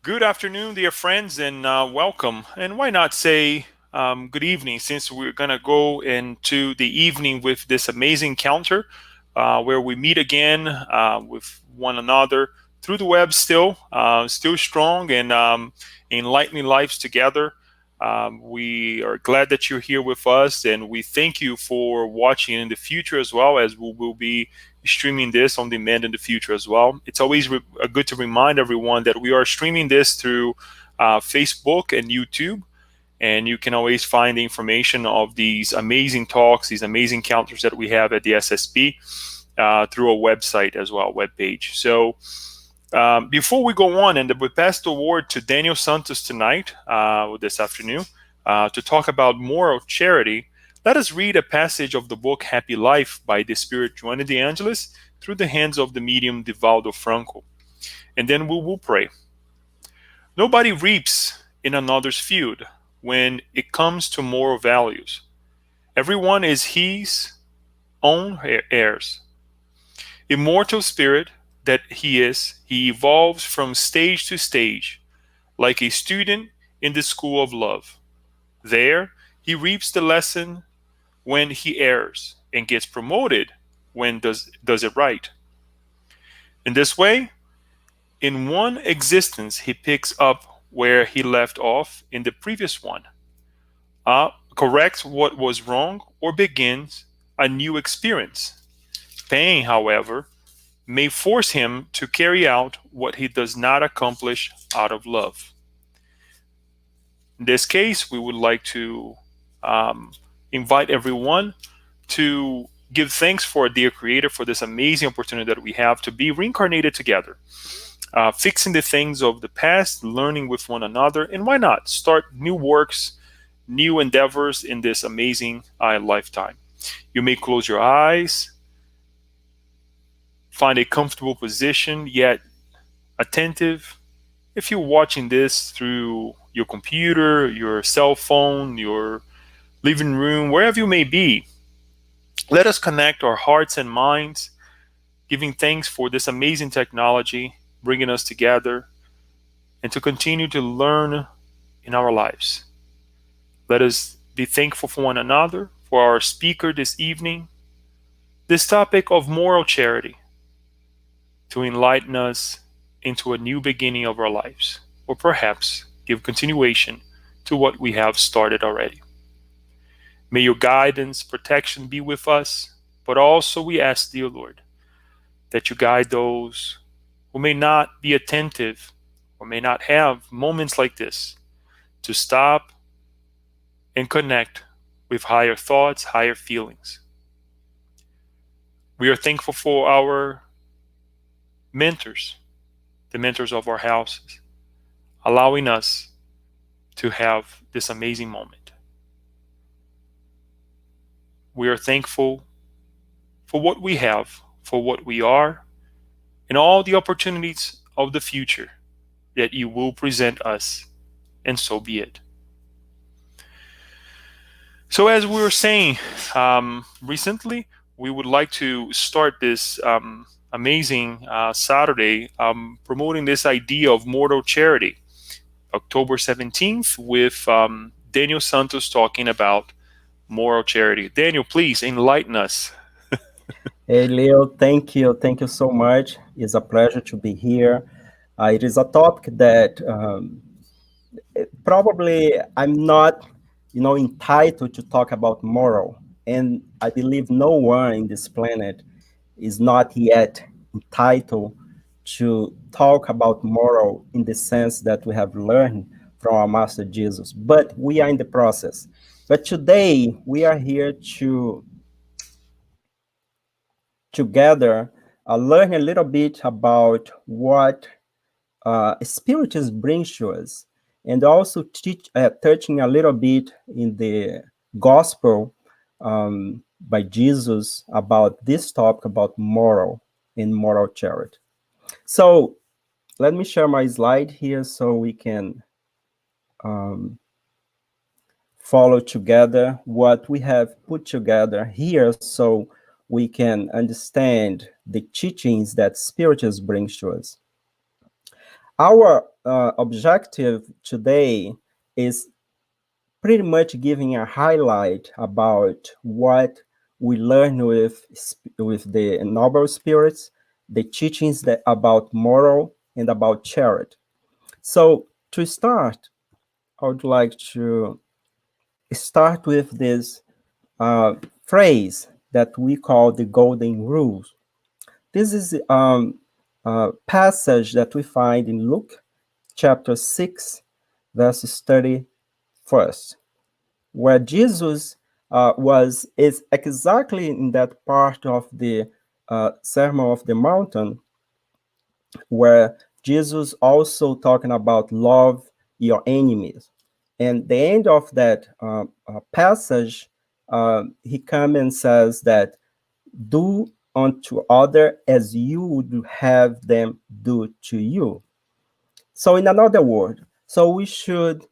Good afternoon, dear friends, and welcome. And why not say good evening, since we're going to go into the evening with this amazing encounter where we meet again with one another through the web, still strong and enlightening lives together. We are glad that you're here with us, and we thank you for watching in the future as well, as we will be streaming this on demand in the future as well. It's always good to remind everyone that we are streaming this through Facebook and YouTube, and you can always find the information of these amazing talks, these amazing encounters that we have at the SSP through a website as well, webpage. So before we go on, and we pass the word to Daniel Santos tonight, this afternoon, to talk about moral charity, let us read a passage of the book Happy Life by the Spirit Joana de Angelis through the hands of the medium Divaldo Franco. And then we will pray. Nobody reaps in another's field when it comes to moral values. Everyone is his own heirs. Immortal spirit that he is, he evolves from stage to stage, like a student in the school of love. There, he reaps the lesson when he errs and gets promoted when does it right. In this way, in one existence, he picks up where he left off in the previous one, corrects what was wrong, or begins a new experience. Pain, however, may force him to carry out what he does not accomplish out of love. In this case, we would like to invite everyone to give thanks for our dear Creator for this amazing opportunity that we have to be reincarnated together, fixing the things of the past, learning with one another, and why not start new works, new endeavors in this amazing lifetime. You may close your eyes, find a comfortable position, yet attentive. If you're watching this through your computer, your cell phone, your living room, wherever you may be, let us connect our hearts and minds, giving thanks for this amazing technology, bringing us together, and to continue to learn in our lives. Let us be thankful for one another, for our speaker this evening, this topic of moral charity, to enlighten us into a new beginning of our lives, or perhaps give continuation to what we have started already. May your guidance, protection be with us, but also we ask, dear Lord, that you guide those who may not be attentive or may not have moments like this to stop and connect with higher thoughts, higher feelings. We are thankful for our mentors, the mentors of our houses, allowing us to have this amazing moment. We are thankful for what we have, for what we are, and all the opportunities of the future that you will present us, and so be it. So as we were saying recently, we would like to start this amazing Saturday promoting this idea of mortal charity, October 17th, with Daniel Santos talking about moral charity. Daniel, please enlighten us. Hey, Leo, thank you. Thank you so much. It's a pleasure to be here. It is a topic that probably I'm not, entitled to talk about moral. And I believe no one in this planet is not yet entitled to talk about moral in the sense that we have learned from our Master Jesus. But we are in the process. But today we are here to together learn a little bit about what Spiritist brings to us, and also touching a little bit in the gospel by Jesus about this topic about moral and moral charity. So let me share my slide here so we can follow together what we have put together here so we can understand the teachings that Spiritism brings to us. Our objective today is pretty much giving a highlight about what we learn with the noble spirits, the teachings that about moral and about charity. So to start, I would like to start with this uh, phrase that we call the golden rules. This is a passage that we find in Luke chapter 6, verses 31st, where Jesus is exactly in that part of the Sermon of the Mountain, where Jesus also talking about love your enemies. And the end of that passage, he comes and says that do unto other as you would have them do to you. So in another word, so we should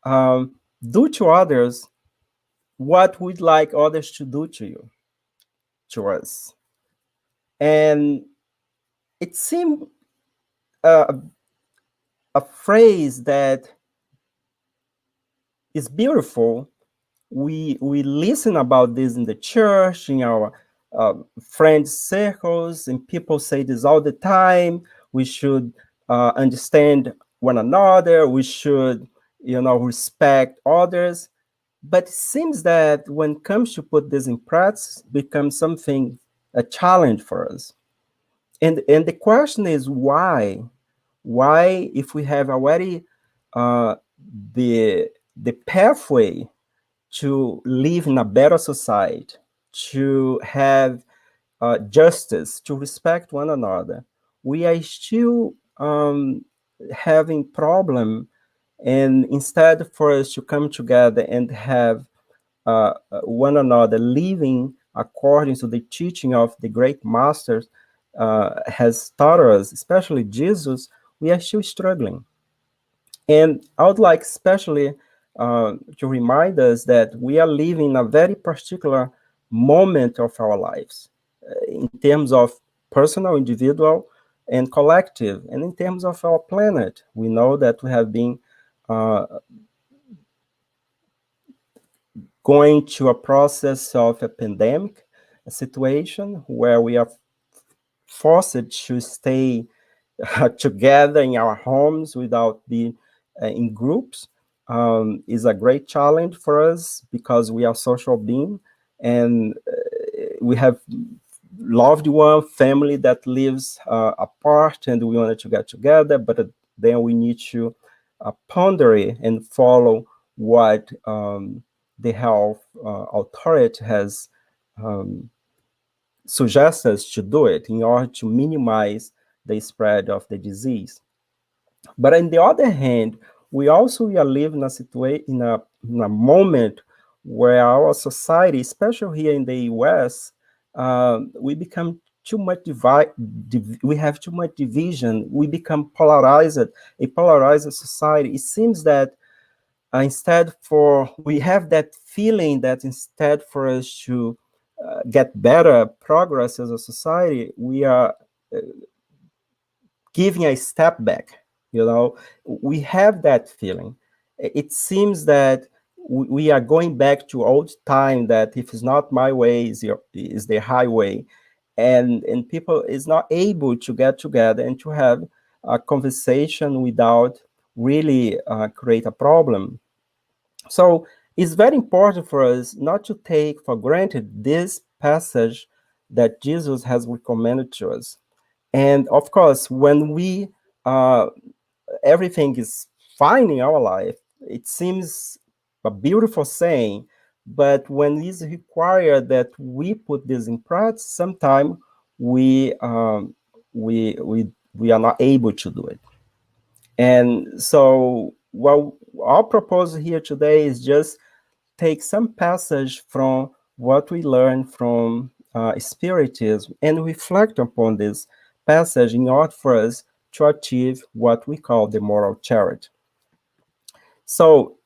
do to others what we'd like others to do to you, to us. And it seemed uh, a phrase that is beautiful. We listen about this in the church, in our friends circles, and people say this all the time. We should understand one another. We should, respect others. But it seems that when it comes to put this in practice, becomes something a challenge for us. And the question is why? Why, if we have already uh, the pathway to live in a better society, to have justice, to respect one another, we are still having problem. And instead for us to come together and have one another living according to the teaching of the great masters has taught us, especially Jesus, we are still struggling. And I would like especially to remind us that we are living a very particular moment of our lives in terms of personal, individual, and collective, and in terms of our planet. We know that we have been uh, going to a process of a pandemic a situation where we are forced to stay together in our homes without being in groups is a great challenge for us because we are social beings and we have loved one family that lives apart and we wanted to get together, but then we need to ponder it and follow what the health authority has um, suggested us to do it in order to minimize the spread of the disease. But on the other hand, we also are living a situation in a moment where our society, especially here in the US, we become too much we have too much division. We become polarized, a polarized society. It seems that instead for we have that feeling that instead for us to get better progress as a society, we are giving a step back. We have that feeling. It seems that we are going back to old time, that if it's not my way is the highway, and people is not able to get together and to have a conversation without really create a problem. So it's very important for us not to take for granted this passage that Jesus has recommended to us. And of course, when we everything is fine in our life, it seems a beautiful saying. But when it's required that we put this in practice, sometimes we we are not able to do it. And so, what our proposal here today is just take some passage from what we learn from Spiritism and reflect upon this passage in order for us to achieve what we call the moral charity. So,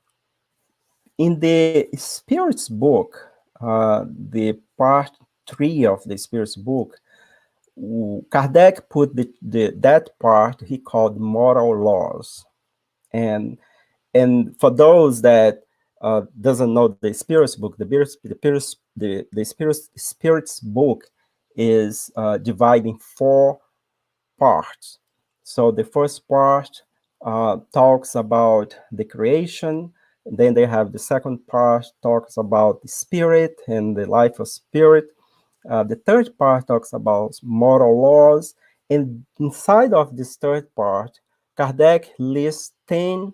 in the Spirit's book, the part 3 of the Spirit's book, Kardec put that part he called moral laws. And for those that doesn't know the Spirit's book, the Spirit's book is divided in four parts. So the first part talks about the creation. Then they have the second part talks about the spirit and the life of spirit. The third part talks about moral laws. And inside of this third part, Kardec lists 10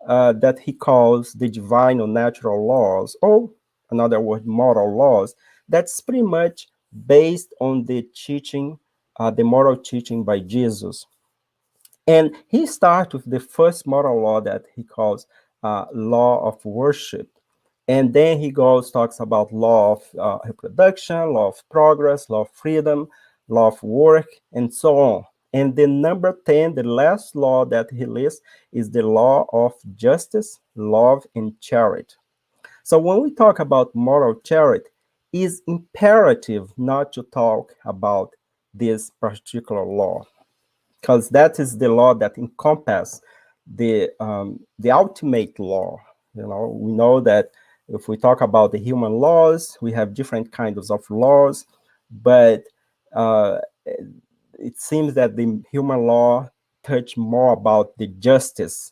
that he calls the divine or natural laws, or another word, moral laws. That's pretty much based on the teaching, the moral teaching by Jesus. And he starts with the first moral law that he calls law of worship. And then he goes, talks about law of reproduction, law of progress, law of freedom, law of work, and so on. And the number 10, the last law that he lists, is the law of justice, love, and charity. So when we talk about moral charity, it's imperative not to talk about this particular law, because that is the law that encompasses the ultimate law. We know that if we talk about the human laws, we have different kinds of laws, but uh, it seems that the human law touch more about the justice.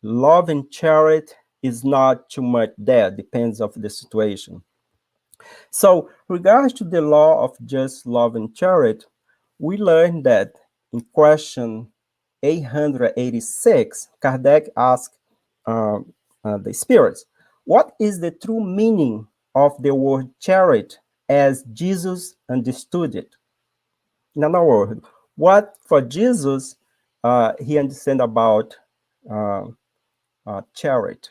Love and charity is not too much there, depends of the situation. So, regards to the law of just love and charity, we learned that in question 886, Kardec asked the spirits, what is the true meaning of the word charity as Jesus understood it? In other words, what for Jesus he understand about uh, charity?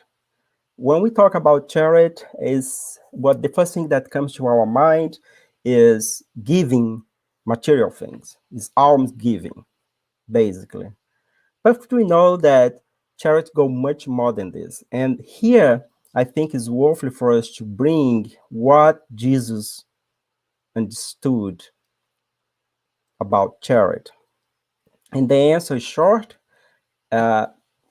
When we talk about charity, is what the first thing that comes to our mind is giving material things, is alms giving, basically. But we know that charity go much more than this. And here, I think it's worthwhile for us to bring what Jesus understood about charity. And the answer is short. Uh,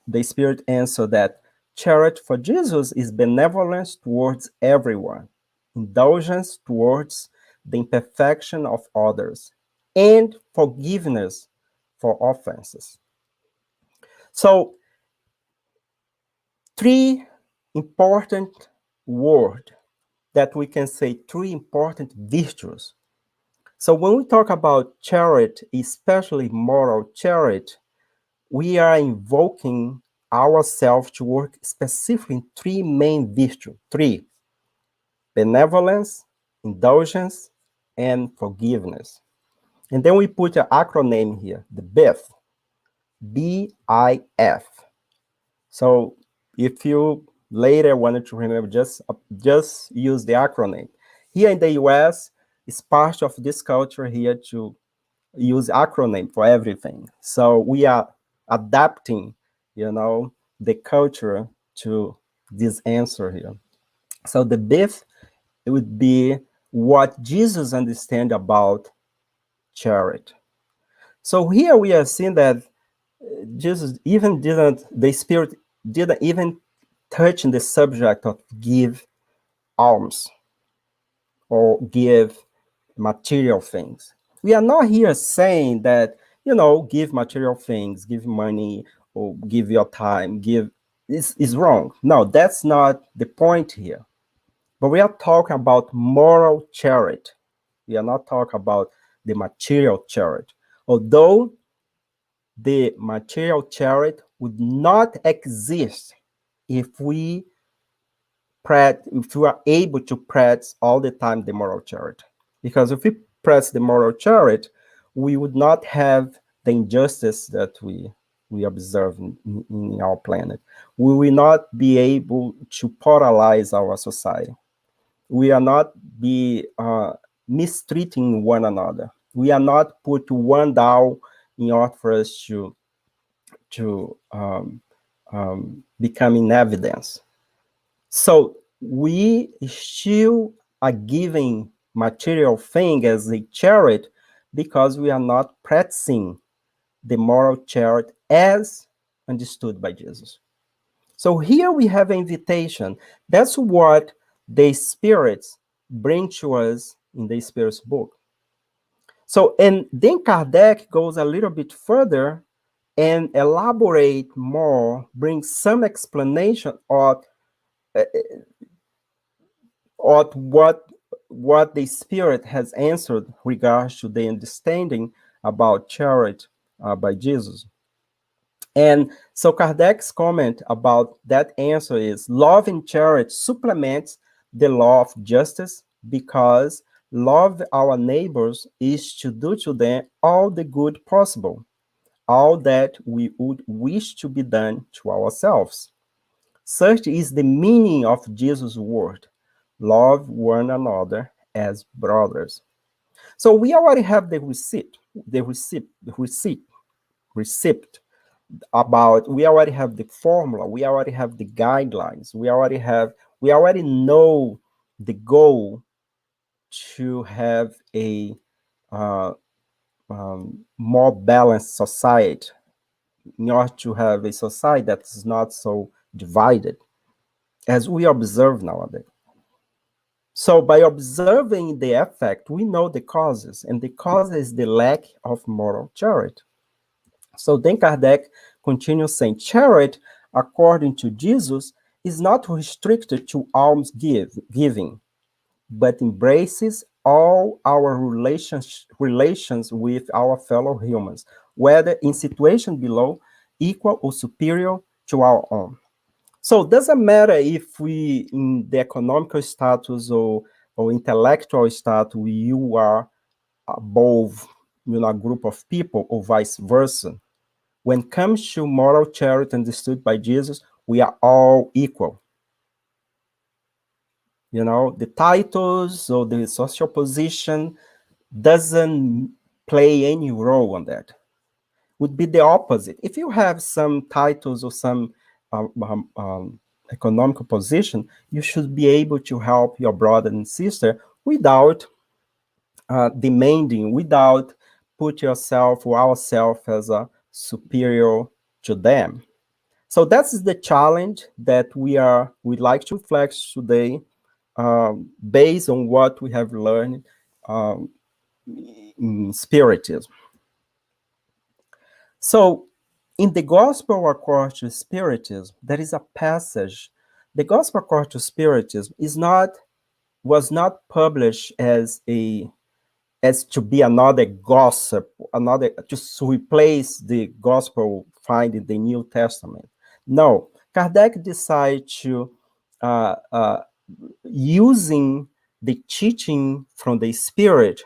the Spirit answered that charity for Jesus is benevolence towards everyone, indulgence towards the imperfection of others, and forgiveness for offenses. So, three important words that we can say, three important virtues. So, when we talk about charity, especially moral charity, we are invoking ourselves to work specifically in three main virtues. Three: benevolence, indulgence, and forgiveness. And then we put an acronym here, the BIF, BIF. So if you later wanted to remember, just use the acronym. Here in the US, it's part of this culture here to use acronym for everything. So we are adapting, the culture to this answer here. So the BIF, it would be what Jesus understand about charity. So here we are seeing that Jesus even didn't, the Spirit didn't even touch in the subject of give alms or give material things. We are not here saying that, give material things, give money, or give your time, give is wrong. No, that's not the point here. But we are talking about moral charity. We are not talking about the material charity. Although the material charity would not exist if we are able to practice all the time the moral charity. Because if we practice the moral charity, we would not have the injustice that we observe in our planet. We will not be able to polarize our society. We are not be mistreating one another. We are not put one down in order for us to become in evidence. So we still are giving material thing as a charity, because we are not practicing the moral charity as understood by Jesus. So here we have an invitation. That's what the spirits bring to us in the Spirit's book. So, and then Kardec goes a little bit further and elaborate more, bring some explanation of what the Spirit has answered regards to the understanding about charity by Jesus. And so Kardec's comment about that answer is love and charity supplements the law of justice because love our neighbors is to do to them all the good possible, all that we would wish to be done to ourselves. Such is the meaning of Jesus' word. Love one another as brothers. So we already have the receipt about, we already have the formula, we already have the guidelines, we already know the goal to have a uh, more balanced society, in order to have a society that is not so divided as we observe nowadays. So by observing the effect, we know the causes, and the cause is the lack of moral charity. So then Kardec continues saying, charity, according to Jesus, is not restricted to giving, but embraces all our relations with our fellow humans, whether in situation below, equal or superior to our own. So it doesn't matter if we, in the economical status or intellectual status, you are above, a group of people, or vice versa. When it comes to moral charity understood by Jesus, we are all equal. The titles or the social position doesn't play any role on that. Would be the opposite. If you have some titles or some um, um, um, economical position, you should be able to help your brother and sister without demanding, without put yourself or ourselves as a superior to them. So that's the challenge that we'd like to reflect today, based on what we have learned um, in Spiritism. So in the Gospel according to Spiritism, there is a passage. The Gospel according to Spiritism was not published as to be another gossip, another just to replace the gospel found in the New Testament. No, Kardec decided to using the teaching from the Spirit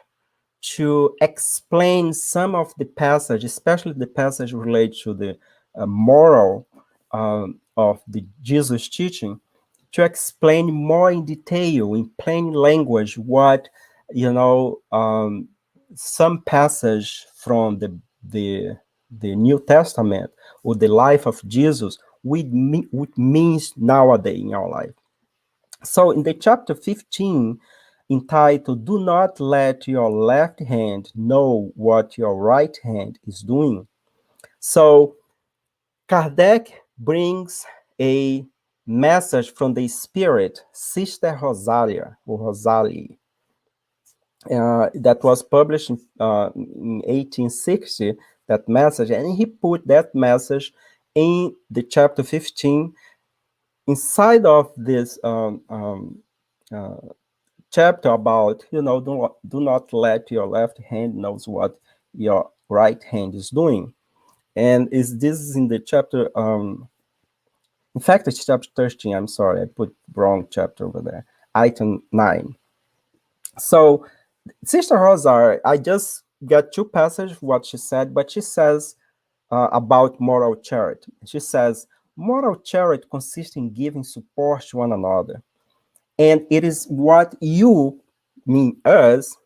to explain some of the passage, especially the passage related to the moral of the Jesus teaching, to explain more in detail, in plain language, what some passage from the New Testament or the life of Jesus would means nowadays in our life. So in the chapter 15, entitled "Do Not Let Your Left Hand Know What Your Right Hand is Doing." So Kardec brings a message from the Spirit, Sister Rosalia, or Rosalie, that was published in 1860, that message, and he put that message in the chapter 15 inside of this chapter about, do not let your left hand knows what your right hand is doing. And this is in the chapter, in fact, it's chapter 13. I'm sorry, I put wrong chapter over there. Item 9. So Sister Rosa, I just got two passages what she said, but she says about moral charity. She says, moral charity consists in giving support to one another. And it is what you, mean us,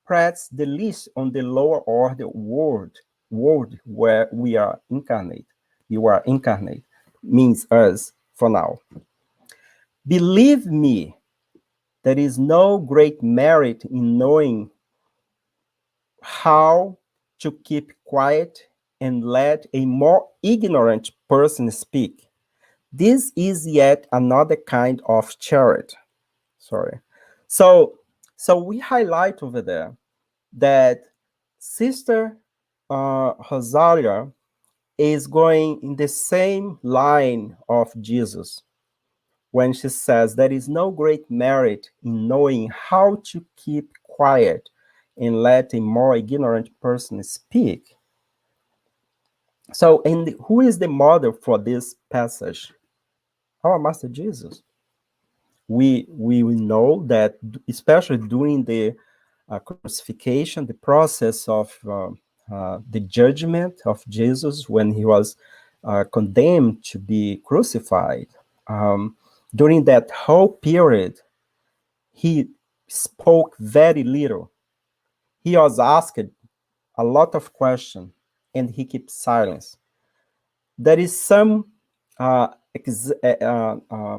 press the least on the lower order world where we are incarnate. You are incarnate, means us for now. Believe me, there is no great merit in knowing how to keep quiet and let a more ignorant person speak. This is yet another kind of charity. Sorry. So, so we highlight over there that Sister Rosalia is going in the same line of Jesus when she says there is no great merit in knowing how to keep quiet and let a more ignorant person speak. So, and who is the model for this passage? Our Master Jesus. We know that, especially during the crucifixion, the process of the judgment of Jesus when he was condemned to be crucified. Um, During that whole period, he spoke very little. He was asked a lot of questions, and he kept silence. There is some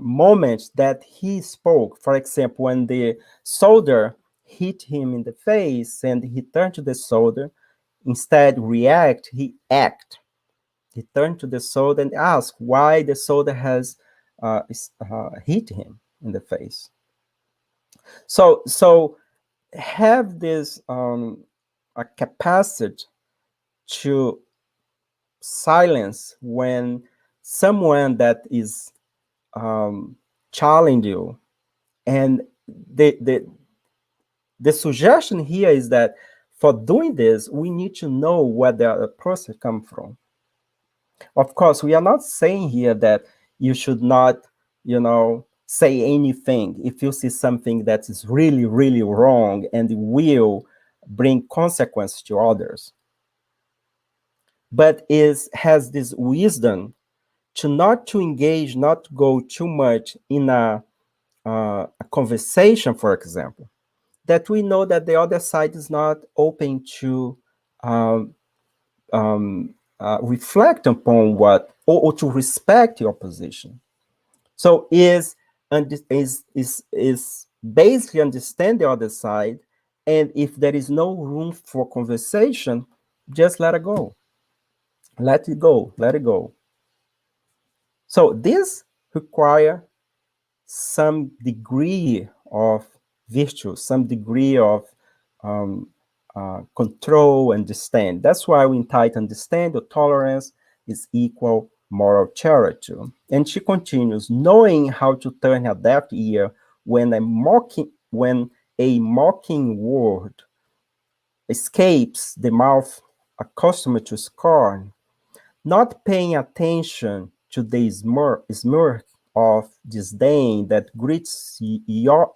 moments that he spoke. For example, when the soldier hit him in the face and he turned to the soldier, instead react, he act. He turned to the soldier and asked why the soldier has hit him in the face. So have this a capacity to silence when someone that is challenge you. And the suggestion here is that for doing this, we need to know where the other person come from. Of course, we are not saying here that you should not, say anything if you see something that is really, really wrong and will bring consequence to others. But is has this wisdom to not to engage, not to go too much in a conversation, for example, that we know that the other side is not open to um, reflect upon what, or to respect your position. So is basically understand the other side, and if there is no room for conversation, just let it go. Let it go. Let it go. So this require some degree of virtue, some degree of um, control, understand. That's why we entitle understand or tolerance is equal moral charity. And she continues, knowing how to turn a deaf ear when a mocking word escapes the mouth accustomed to scorn, not paying attention to the smirk of disdain that greets your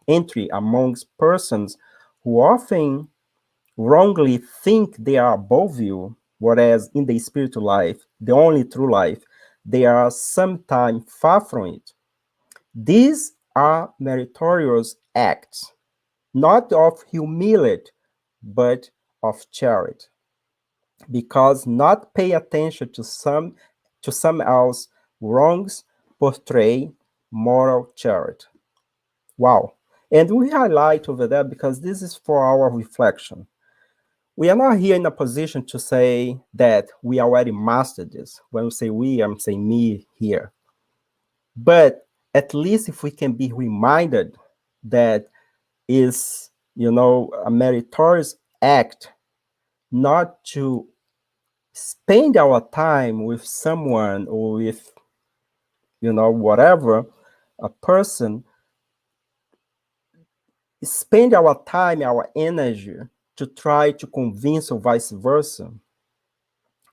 entry amongst persons who often wrongly think they are above you, whereas in the spiritual life, the only true life, they are sometimes far from it. These are meritorious acts, not of humility, but of charity, because not pay attention to some else wrongs portray moral charity. Wow. And we highlight over there because this is for our reflection. We are not here in a position to say that we already mastered this. When we say we, I'm saying me here. But at least if we can be reminded that is, a meritorious act not to spend our time with someone or with, whatever, a person, spend our time, our energy to try to convince or vice versa,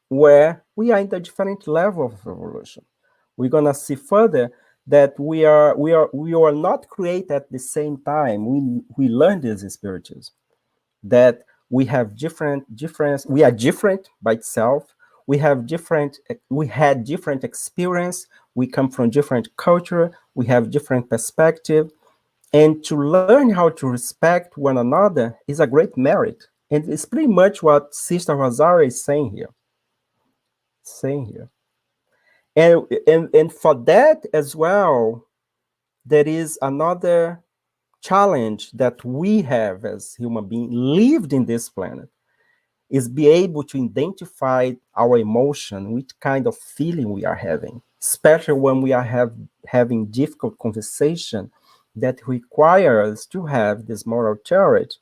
where we are in a different level of evolution. We're gonna see further that we are not created at the same time. We learn this in spiritism, that we have difference. We are different by itself. We had different experience. We come from different culture. We have different perspective, and to learn how to respect one another is a great merit. And it's pretty much what Sister Rosario is saying here. And for that as well, there is another challenge that we have as human beings lived in this planet is be able to identify our emotion, which kind of feeling we are having, especially when we are having difficult conversation that require us to have this moral courage.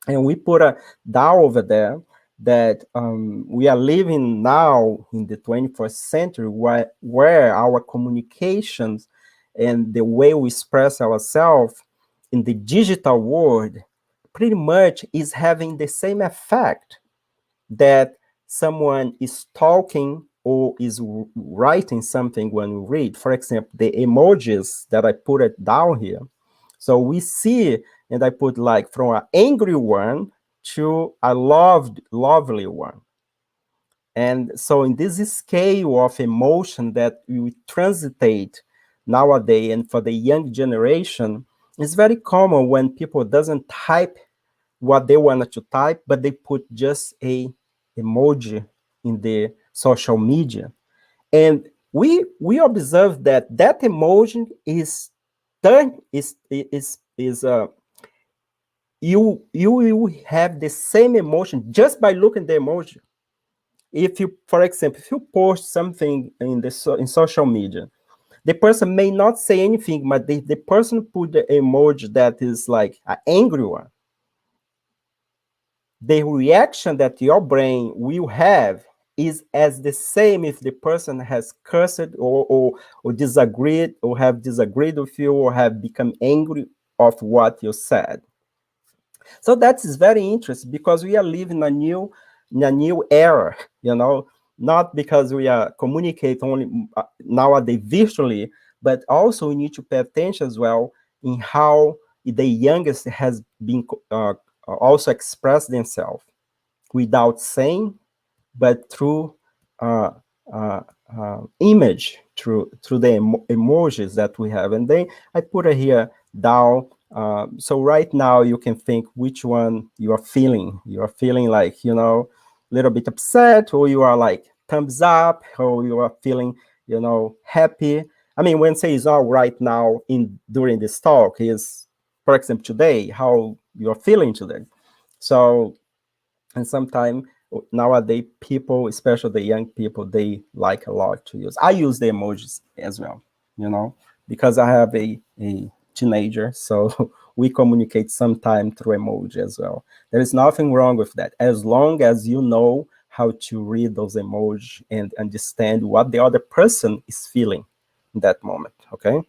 And we put a down over there that we are living now in the 21st century where our communications and the way we express ourselves in the digital world pretty much is having the same effect that someone is talking or is writing something when we read. For example, the emojis that I put it down here. So we see, and I put like from an angry one to a lovely one. And so in this scale of emotion that we transitate nowadays, and for the young generation, it's very common when people doesn't type what they wanted to type, but they put just a emoji in the social media. And we observe that that emoji is turn is you will have the same emotion just by looking at the emoji. If you, for example, if you post something in in social media, the person may not say anything, but the person put the emoji that is like an angry one, the reaction that your brain will have is as the same if the person has cursed or disagreed or have disagreed with you or have become angry of what you said. So that is very interesting because we are living in a new era, you know, not because we are communicate only nowadays virtually, but also we need to pay attention as well in how the youngest has been also expressed themselves without saying, but through uh, image, through the emojis that we have. And then I put it here down. So right now you can think which one you are feeling. You are feeling like, you know, a little bit upset, or you are like thumbs up, or you are feeling, you know, happy. I mean, when say is all right now in during this talk is, for example, today, how you are feeling today. So, and sometimes nowadays people, especially the young people, they like a lot to use. I use the emojis as well, you know, because I have a teenager, so we communicate sometime through emoji as well. There is nothing wrong with that, as long as you know how to read those emojis and understand what the other person is feeling in that moment. Okay.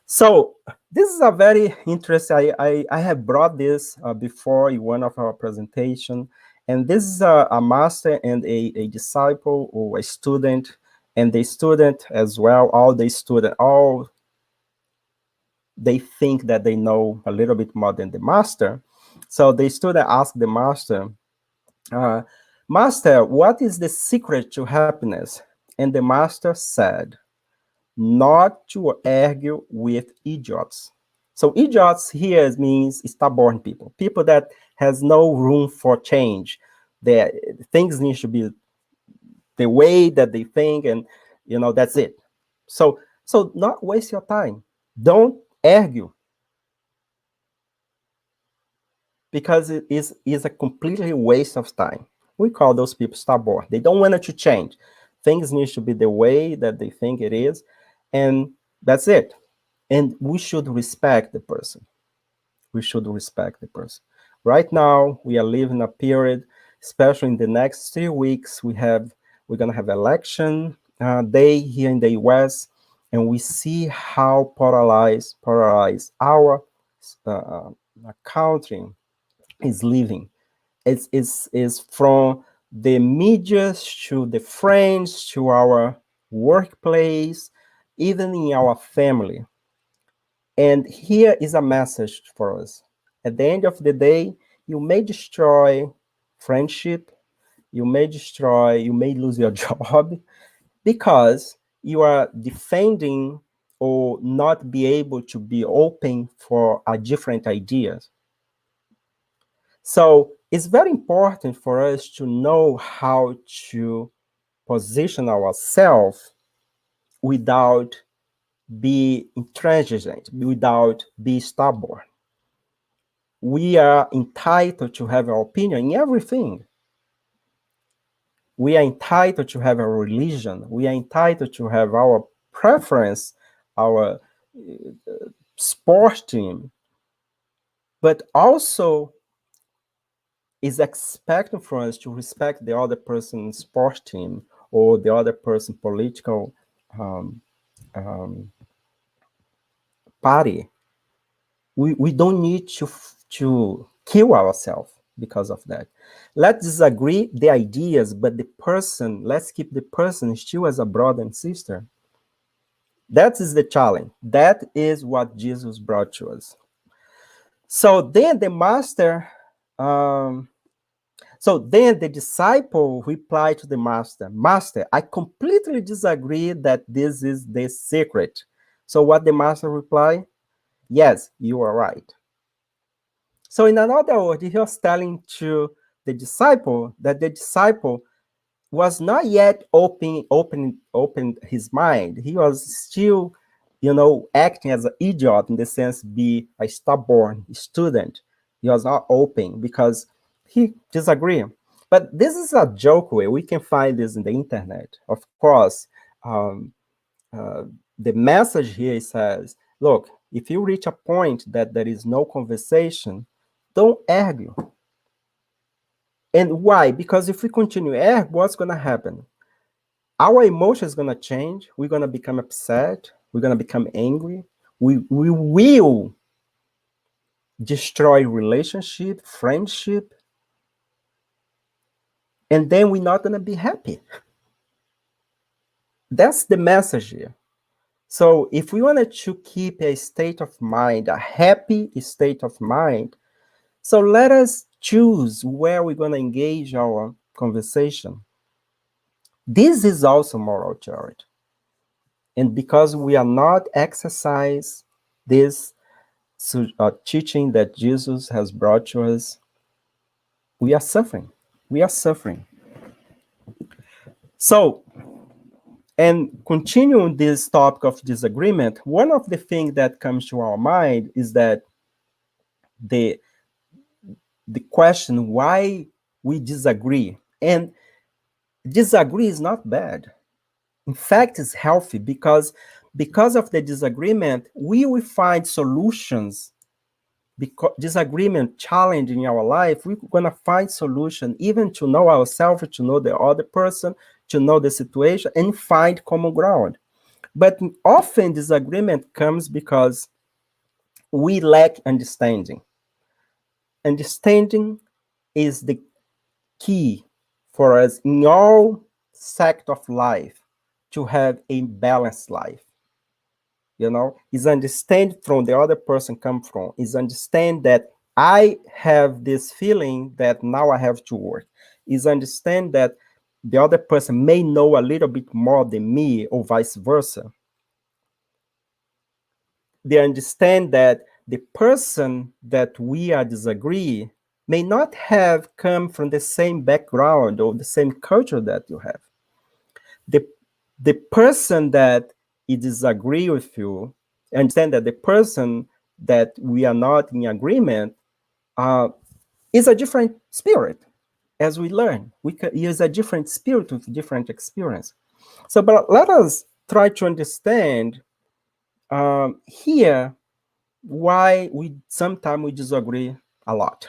So this is a very interesting. I have brought this before in one of our presentation, and this is a master and a disciple or a student, and the student as well. All the student, all they think that they know a little bit more than the master. So the student asked the master, uh, "Master, what is the secret to happiness?" And the master said, not to argue with idiots. So idiots here means stubborn people, people that has no room for change. Their things need to be the way that they think, and you know that's it. So not waste your time. Don't argue because it is a completely waste of time. We call those people stubborn. They don't want it to change. Things need to be the way that they think it is, and that's it. And we should respect the person. We should respect the person. Right now, we are living a period, especially in the next 3 weeks. We're gonna have election day here in the U.S., and we see how polarized our uh, country is living. It's from the media to the friends to our workplace, even in our family. And here is a message for us. At the end of the day, you may destroy friendship, you may lose your job because you are defending or not be able to be open for a different ideas. So it's very important for us to know how to position ourselves without be intransigent, without be stubborn. We are entitled to have our opinion in everything. We are entitled to have a religion. We are entitled to have our preference, our sport team, but also is expected from us to respect the other person's sport team or the other person's political um, um, party. We don't need to kill ourselves because of that. Let's disagree the ideas, but the person, let's keep the person still as a brother and sister. That is the challenge. That is what Jesus brought to us. So then the master, so then the disciple replied to the master, Master, I completely disagree that this is the secret. So what the master replied? Yes, you are right. So in another word, he was telling to the disciple that the disciple was not yet open his mind. He was still, acting as an idiot, in the sense, be a stubborn student. He was not open because he disagreed. But this is a joke way. We can find this in the internet. Of course, um, uh, the message here says, look, if you reach a point that there is no conversation, don't argue. And why? Because if we continue argue, what's going to happen? Our emotions going to change. We're going to become upset. We're going to become angry. We will destroy relationship, friendship, and then we're not going to be happy. That's the message here. So if we wanted to keep a state of mind, a happy state of mind, so let us choose where we're going to engage our conversation. This is also moral authority. And because we are not exercise this teaching that Jesus has brought to us, we are suffering. We are suffering. So, and continuing this topic of disagreement, one of the things that comes to our mind is that the question why we disagree. And disagree is not bad. In fact, it's healthy because of the disagreement, we will find solutions. Because disagreement, challenge in our life, we're going to find solution, even to know ourselves, to know the other person, to know the situation, and find common ground. But often disagreement comes because we lack understanding. Understanding is the key for us in all sect of life to have a balanced life. Is understand from the other person come from, is understand that I have this feeling that now I have to work, is understand that the other person may know a little bit more than me or vice versa. They understand that the person that we are disagree may not have come from the same background or the same culture that you have. The person that he disagree with you, understand that the person that we are not in agreement is a different spirit. As we learn, we can use a different spirit with different experience. So, but let us try to understand here why we sometimes we disagree a lot.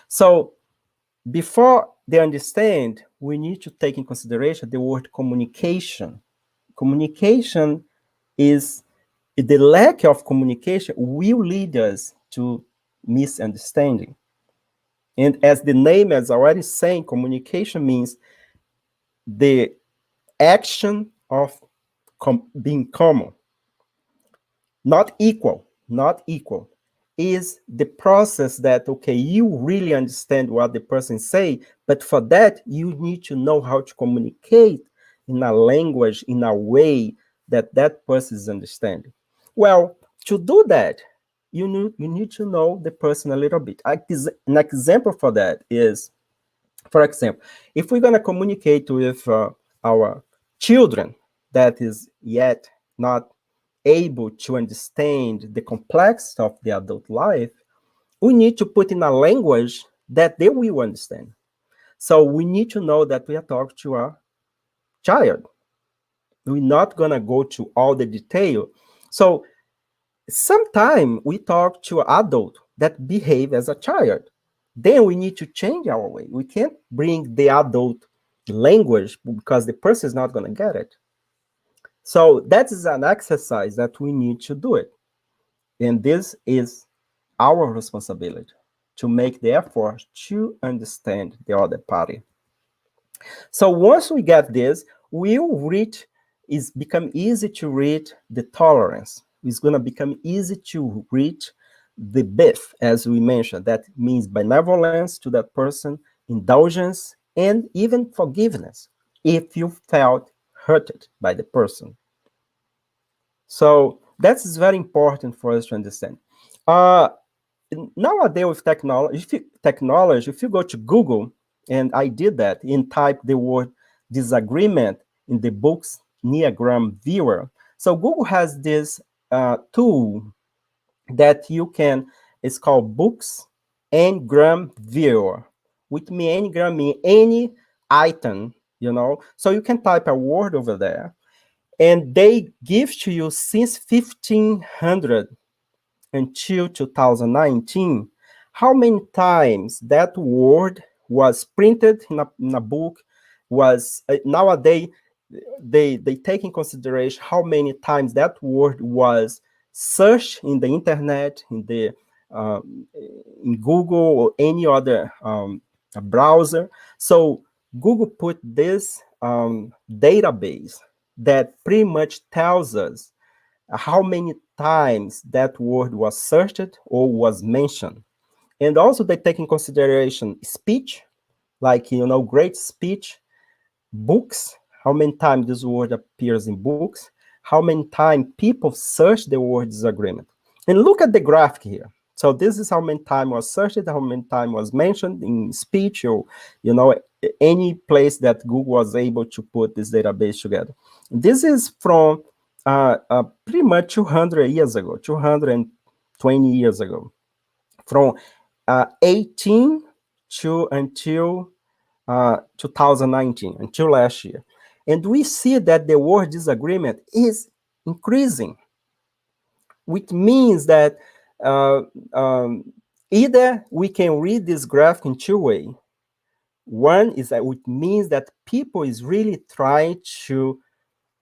So before they understand, we need to take in consideration the word communication. Communication is the lack of communication will lead us to misunderstanding. And as the name is already saying, communication means the action of being common, not equal, is the process that, okay, you really understand what the person say, but for that, you need to know how to communicate in a language, in a way that that person is understanding. Well, to do that, you need to know the person a little bit. An example for that is, for example, if we're going to communicate with our children that is yet not able to understand the complexity of the adult life, we need to put in a language that they will understand. So we need to know that we are talking to a child. We're not gonna go to all the detail. So sometimes we talk to adult that behave as a child. Then we need to change our way. We can't bring the adult language because the person is not gonna get it. So that is an exercise that we need to do it. And this is our responsibility to make the effort to understand the other party. So once we get this, we'll reach, it's become easy to reach the tolerance. It's going to become easy to reach the BIF, as we mentioned. That means benevolence to that person, indulgence, and even forgiveness if you felt hurted by the person. So that is very important for us to understand. Uh, Nowadays with if you go to Google, and I did that, and type the word disagreement in the book's Neagram viewer. So Google has this tool that you can, it's called books Ngram viewer, which mean Ngram mean any item, so you can type a word over there, and they give to you since 1500 until 2019, how many times that word was printed in a book, was nowadays they take in consideration how many times that word was searched in the internet, um, in Google or any other browser. So Google put this database that pretty much tells us how many times that word was searched or was mentioned. And also they take in consideration speech, like, great speech, books, how many times this word appears in books, how many times people search the word disagreement. And look at the graphic here. So this is how many times was searched, how many times was mentioned in speech, or, any place that Google was able to put this database together. This is from pretty much 200 years ago, 220 years ago, from 18 to until 2019, until last year. And we see that the word disagreement is increasing, which means that uh, um, either we can read this graph in two ways. One is that it means that people is really trying to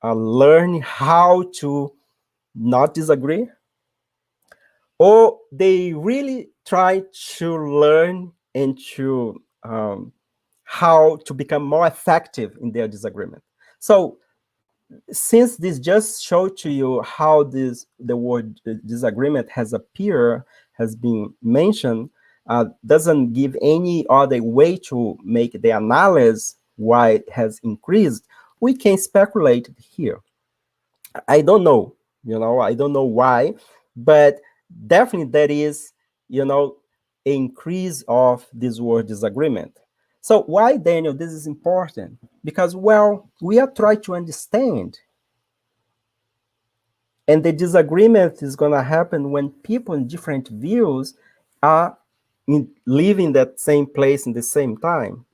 learn how to not disagree, or they really try to learn and to how to become more effective in their disagreement. So since this just showed to you how the word disagreement has appeared, has been mentioned, doesn't give any other way to make the analysis why it has increased, we can speculate here. I don't know, I don't know why, but definitely there is, an increase of this word disagreement. So why, Daniel, this is important? Because, well, we are trying to understand, and the disagreement is going to happen when people in different views are living that same place in the same time.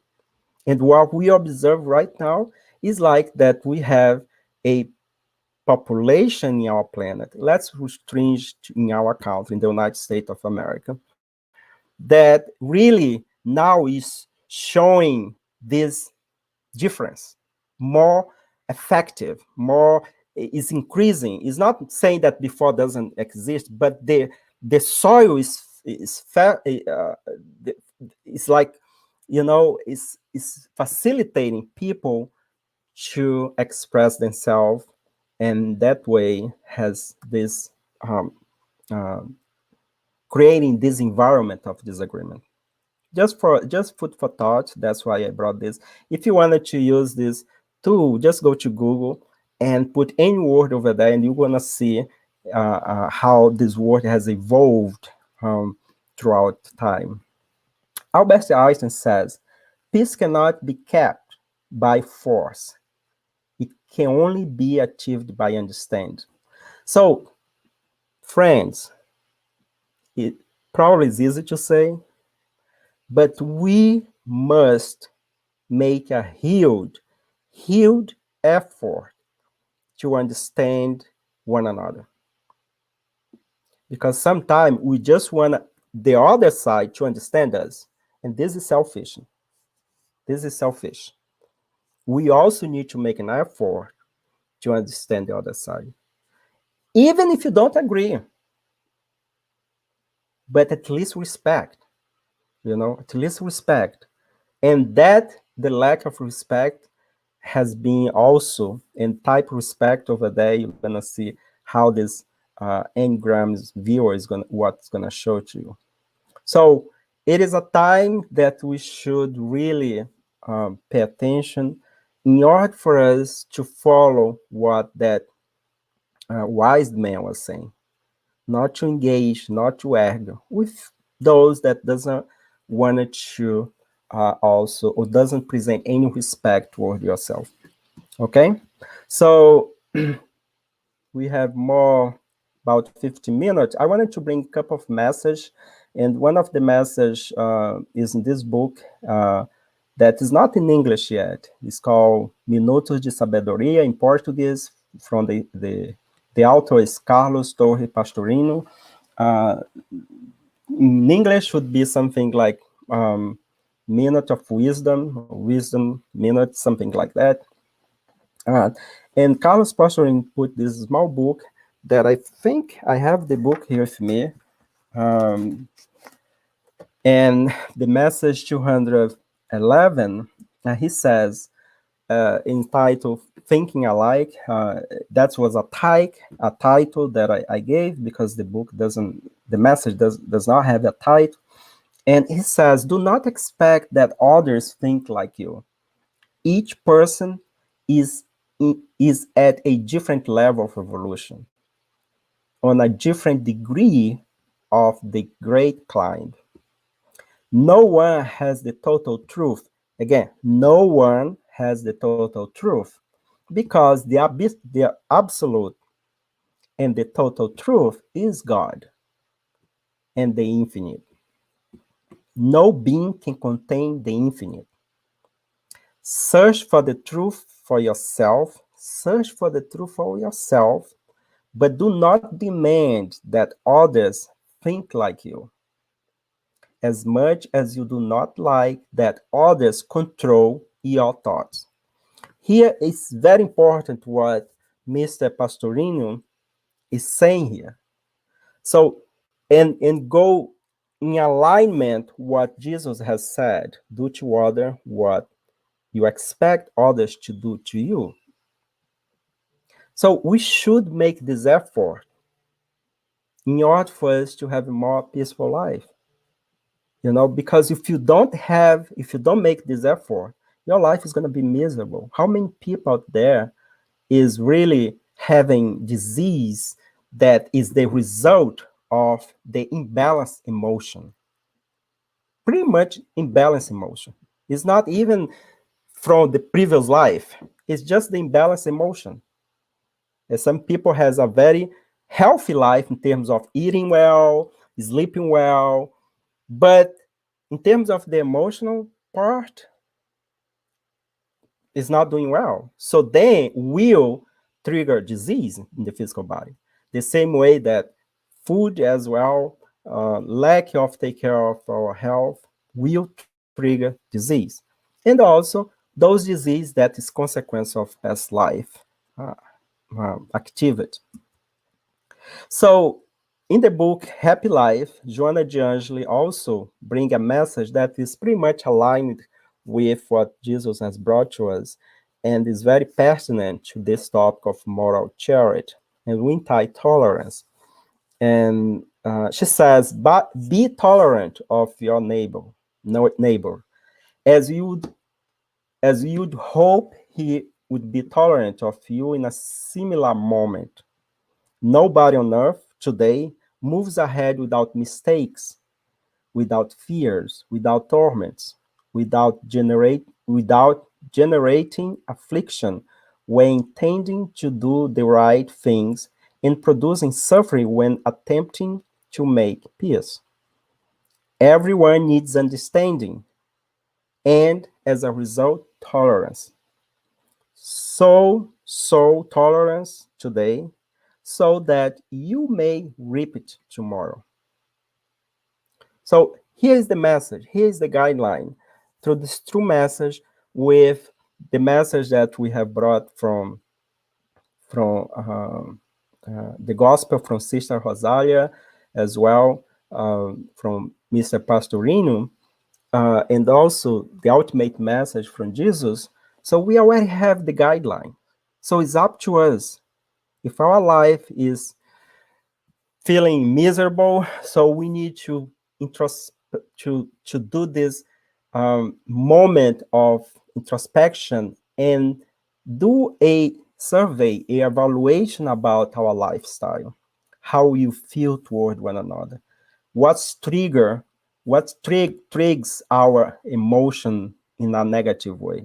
And what we observe right now is like that we have a population in our planet, let's restringe in our country, in the United States of America, that really now is showing this difference, more effective, more is increasing. It's not saying that before doesn't exist, but the soil is it's like, is facilitating people to express themselves, and that way has this uh, creating this environment of disagreement. Just food for thought. That's why I brought this. If you wanted to use this tool, just go to Google and put any word over there, and you're gonna see how this word has evolved throughout time. Albert Einstein says, "Peace cannot be kept by force. It can only be achieved by understanding. So, friends, it probably is easy to say, but we must make a huge effort to understand one another. Because sometimes we just want the other side to understand us. And this is selfish. This is selfish. We also need to make an effort to understand the other side. Even if you don't agree, but at least respect, at least respect. And that the lack of respect has been also in type respect over there. You're gonna see how this engrams viewer is gonna what's gonna show to you. So it is a time that we should really pay attention in order for us to follow what that wise man was saying, not to engage, not to argue with those that doesn't want to also or doesn't present any respect toward yourself. Okay, so we have more about 50 minutes. I wanted to bring a couple of messages, and one of the message is in this book that is not in English yet. It's called Minutos de Sabedoria in Portuguese. From the author is Carlos Torre Pastorino. Uh, in English would be something like Minute of Wisdom, Wisdom Minute, something like that. And Carlos Pastorino put this small book that I think I have the book here with me. And the message 211, he says, entitled Thinking Alike. That was a title that I gave because the message does not have a title. And he says, do not expect that others think like you. Each person is at a different level of evolution, on a different degree of the great climb. No one has the total truth. Again, no one has the total truth because the absolute and the total truth is God and the infinite. No being can contain the infinite. Search for the truth for yourself. Search for the truth for yourself, but do not demand that others think like you, as much as you do not like that others control your thoughts. Here is very important what Mr. Pastorino is saying here. So, and go in alignment what Jesus has said, do to other what you expect others to do to you. So we should make this effort in order for us to have a more peaceful life. Because if you don't make this effort, your life is going to be miserable. How many people out there is really having disease that is the result of the imbalanced emotion? Pretty much imbalanced emotion. It's not even from the previous life. It's just the imbalanced emotion. And some people has a very healthy life in terms of eating well, sleeping well, but in terms of the emotional part, is not doing well. So then will trigger disease in the physical body. The same way that food as well, lack of take care of our health will trigger disease. And also those disease that is consequence of past life activity. So in the book Happy Life, Joanna de Angeli also bring a message that is pretty much aligned with what Jesus has brought to us and is very pertinent to this topic of moral charity and untitled tolerance. And she says, but be tolerant of your neighbor, as you'd hope he would be tolerant of you in a similar moment. Nobody on earth today moves ahead without mistakes, without fears, without torments, without generating affliction when intending to do the right things and producing suffering when attempting to make peace. Everyone needs understanding and, as a result, tolerance. So tolerance today so that you may reap it tomorrow. So here's the message, here's the guideline through this true message with the message that we have brought from the gospel from Sister Rosalia as well, from Mr. Pastorino, and also the ultimate message from Jesus. So we already have the guideline. So it's up to us. If our life is feeling miserable, so we need to to do this moment of introspection and do a survey, a evaluation about our lifestyle, how you feel toward one another, what's trigger, triggers our emotion in a negative way.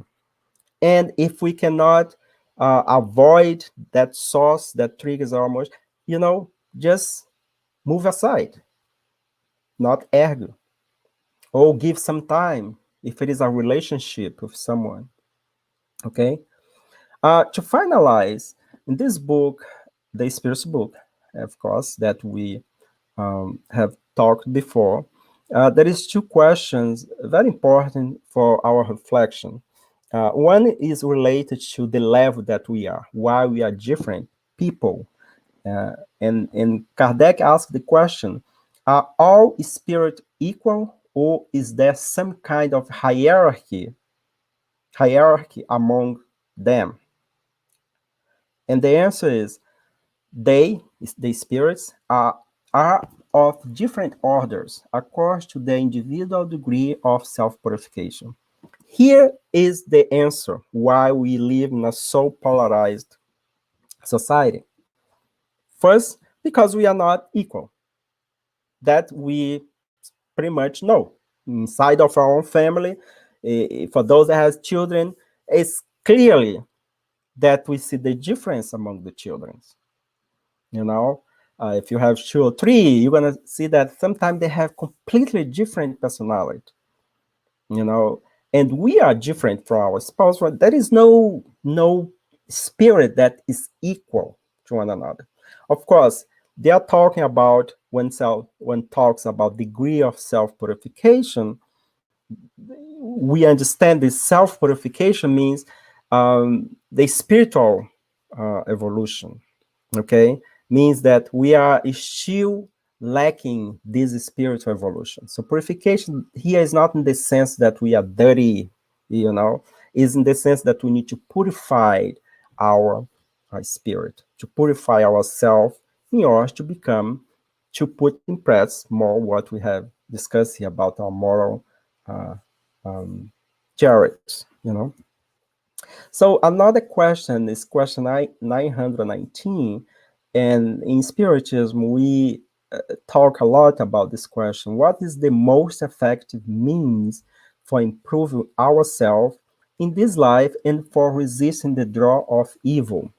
And if we cannot avoid that source that triggers our emotion, just move aside, not argue, or give some time if it is a relationship with someone. Okay. To finalize, in this book, the Spiritist book, of course, that we have talked before, there is two questions very important for our reflection. One is related to the level that we are, why we are different people. And Kardec asked the question, are all spirits equal, or is there some kind of hierarchy among them? And the answer is the spirits, are of different orders according to the individual degree of self-purification. Here is the answer why we live in a so polarized society. First, because we are not equal. That we pretty much know. Inside of our own family, for those that has children, it's clearly that we see the difference among the children. You know, if you have two or three, you're gonna see that sometimes they have completely different personality. You know, and we are different from our spouse. There is no spirit that is equal to one another. Of course, they are talking about when talks about degree of self purification. We understand this self purification means the spiritual evolution. Okay, means that we are still lacking this spiritual evolution. So purification here is not in the sense that we are dirty, is in the sense that we need to purify our, spirit, to purify ourselves in order to become, to put in practice more what we have discussed here about our moral uh, charities. So another question is question 919, and in Spiritism we talk a lot about this question. What is the most effective means for improving ourselves in this life and for resisting the draw of evil?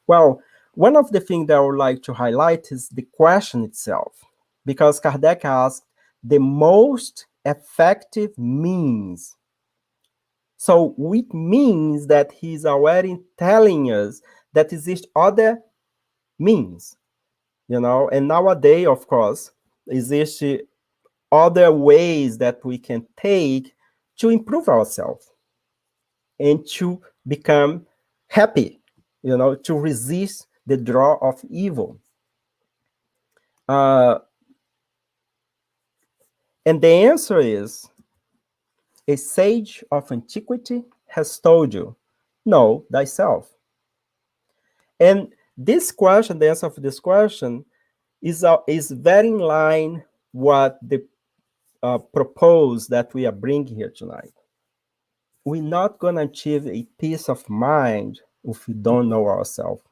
Well, one of the things that I would like to highlight is the question itself, because Kardec asked the most effective means. So it means that he's already telling us that exist other means, and nowadays, of course, exist other ways that we can take to improve ourselves and to become happy, to resist the draw of evil. Uh, and the answer is, a sage of antiquity has told you, know thyself. And this question, the answer of this question, is very in line what the propose that we are bringing here tonight. We're not going to achieve a peace of mind if we don't know ourselves,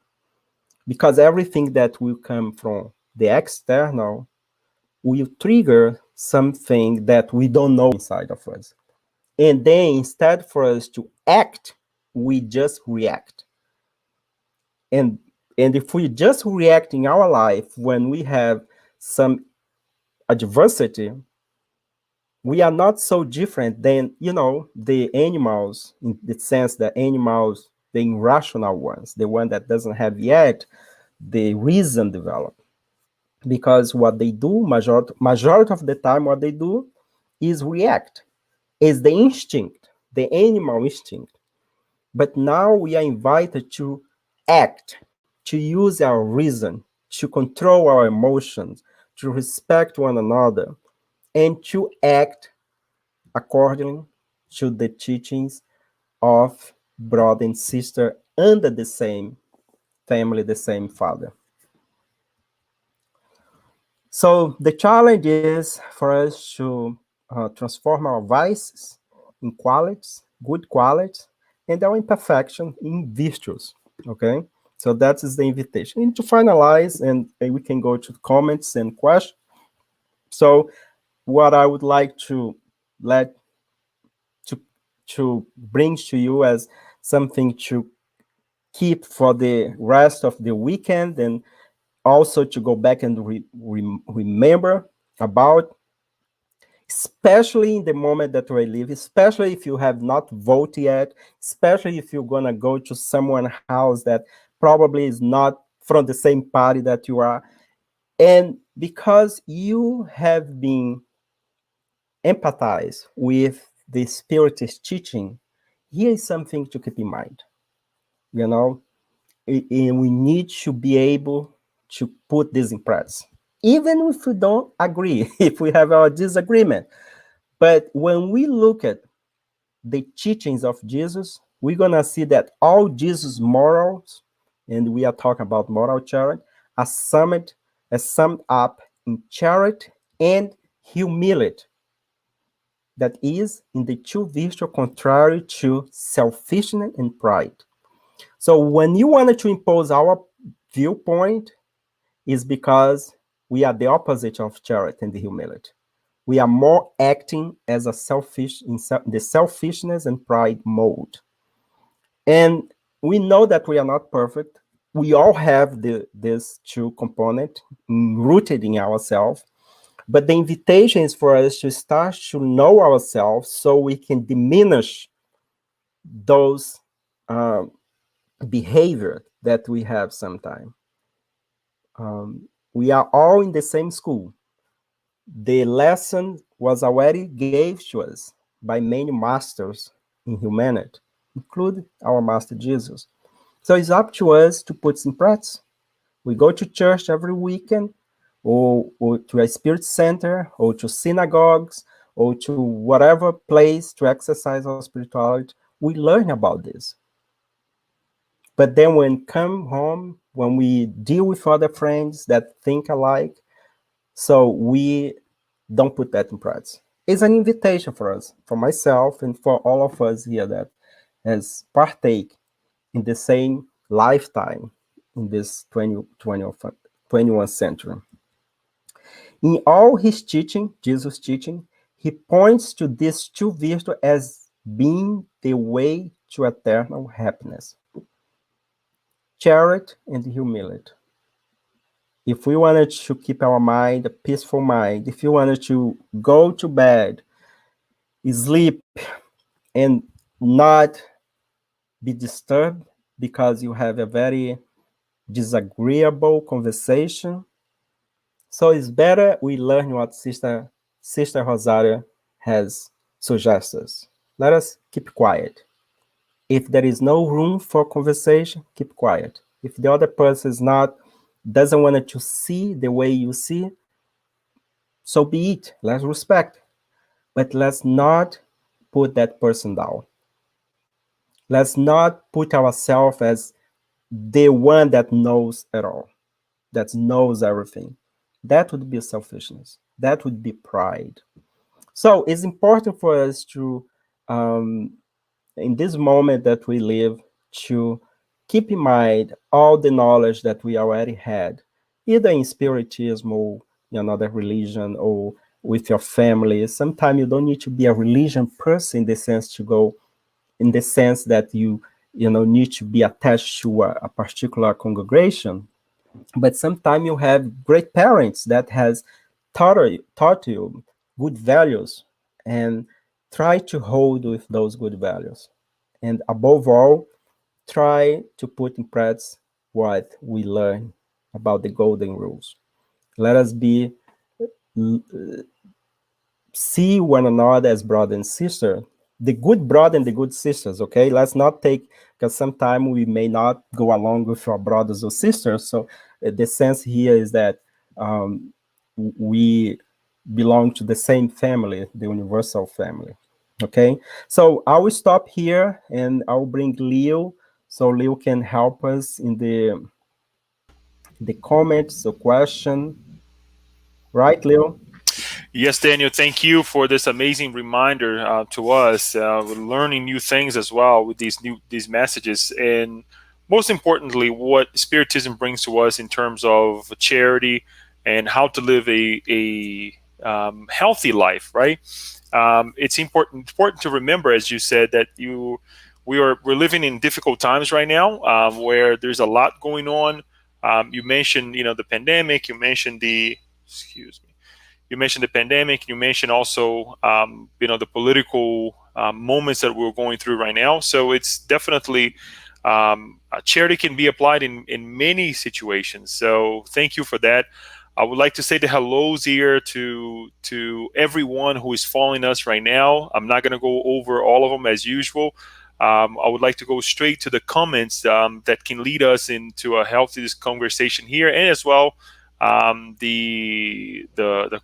because everything that will come from the external will trigger something that we don't know inside of us. And then instead for us to act, we just react. and and if we just react in our life when we have some adversity, we are not so different than, the animals, in the sense that animals, the irrational ones, the one that doesn't have yet the reason developed. Because what they do, majority of the time, what they do is react, is the instinct, the animal instinct. But now we are invited to act, to use our reason, to control our emotions, to respect one another, and to act according to the teachings of brother and sister under the same family, the same father. So the challenge is for us to transform our vices in qualities, good qualities, and our imperfection in virtues. Okay, so that is the invitation. And to finalize, and we can go to comments and questions. So what I would like to let to bring to you as something to keep for the rest of the weekend, and also to go back and remember about, especially in the moment that we live, especially if you have not voted yet, especially if you're going to go to someone's house that probably is not from the same party that you are. And because you have been empathized with the Spiritist teaching, here is something to keep in mind. You know, and we need to be able to put this in practice, even if we don't agree, if we have our disagreement. But when we look at the teachings of Jesus, we're going to see that all Jesus' morals, and we are talking about moral charity, are summed up in charity and humility. That is, in the two virtues contrary to selfishness and pride. So when you wanted to impose our viewpoint, is because we are the opposite of charity and humility. We are more acting as a selfish in the selfishness and pride mode. And we know that we are not perfect. We all have this two component rooted in ourselves. But the invitation is for us to start to know ourselves so we can diminish those behavior that we have sometimes. We are all in the same school. The lesson was already gave to us by many masters in humanity, including our Master Jesus. So it's up to us to put in practice. We go to church every weekend, or to a spirit center, or to synagogues, or to whatever place to exercise our spirituality. We learn about this. But then when come home, when we deal with other friends that think alike, so we don't put that in practice. It's an invitation for us, for myself, and for all of us here that has partake in the same lifetime in this 21st century. In all his teaching, Jesus' teaching, he points to these two virtues as being the way to eternal happiness: charity and humility. If we wanted to keep our mind a peaceful mind, if you wanted to go to bed, sleep, and not be disturbed because you have a very disagreeable conversation, so it's better we learn what Sister Rosaria has suggested. Let us keep quiet. If there is no room for conversation, keep quiet. If the other person doesn't want to see the way you see, so be it. Let's respect. But let's not put that person down. Let's not put ourselves as the one that knows it all, that knows everything. That would be selfishness. That would be pride. So it's important for us to, in this moment that we live, to keep in mind all the knowledge that we already had, either in Spiritism or in another religion, or with your family. Sometimes you don't need to be a religion person in the sense that need to be attached to a particular congregation, but sometimes you have great parents that has taught you good values, and try to hold with those good values. And above all, try to put in practice what we learn about the golden rules. Let us be see one another as brother and sister, the good brother and the good sisters. Okay, let's not take, because sometimes we may not go along with our brothers or sisters. So the sense here is that um, we belong to the same family, the universal family. Okay, so I will stop here and I'll bring Leo, so Leo can help us in the comments or question. Right, Leo? Yes, Daniel, thank you for this amazing reminder to us. We're learning new things as well with these messages, and most importantly, what Spiritism brings to us in terms of charity and how to live a healthy life. Right? It's important to remember, as you said, that we're living in difficult times right now, where there's a lot going on. You mentioned, the pandemic. You mentioned the excuse me you mentioned the pandemic. You mentioned also, the political moments that we're going through right now. So it's definitely charity can be applied in many situations. So thank you for that. I would like to say the hellos here to everyone who is following us right now. I'm not going to go over all of them as usual. I would like to go straight to the comments that can lead us into a healthy conversation here, and as well the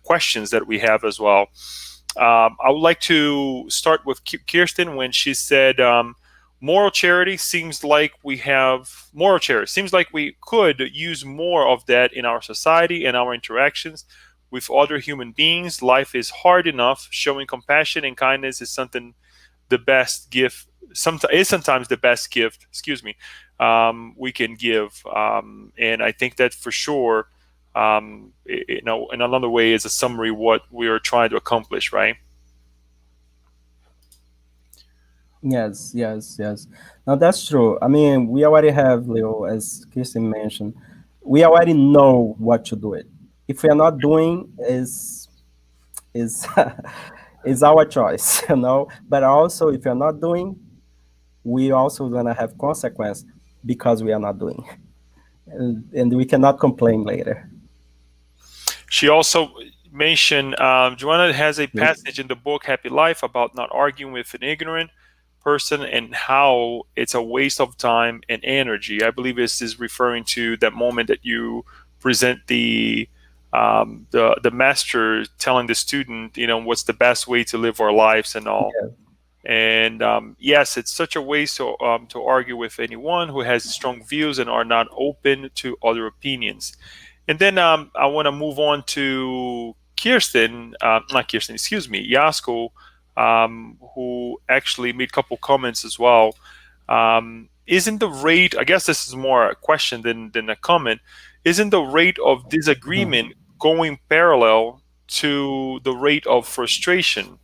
questions that we have as well. I would like to start with Kirsten when she said, moral charity seems like we could use more of that in our society and our interactions with other human beings. Life is hard enough. Showing compassion and kindness is something the best gift. Sometimes the best gift. Excuse me. We can give, and I think that for sure, in another way, is a summary what we are trying to accomplish, right? Yes, yes, yes. Now that's true. I mean, we already have, Leo, as Kirsten mentioned, we already know what to do it. If we are not doing, is is our choice, But also, if you're not doing, we also gonna have consequence because we are not doing, and we cannot complain later. She also mentioned, Joanna has a Yes, passage in the book Happy Life about not arguing with an ignorant person and how it's a waste of time and energy. I believe this is referring to that moment that you present the master telling the student, what's the best way to live our lives and all. yes, And yes, it's such a waste to argue with anyone who has strong views and are not open to other opinions. And then I want to move on to Kirsten, not Kirsten, excuse me, Yasko, who actually made a couple comments as well. Isn't the rate, I guess this is more a question than a comment, isn't the rate of mhm. disagreement going parallel to the rate of frustration?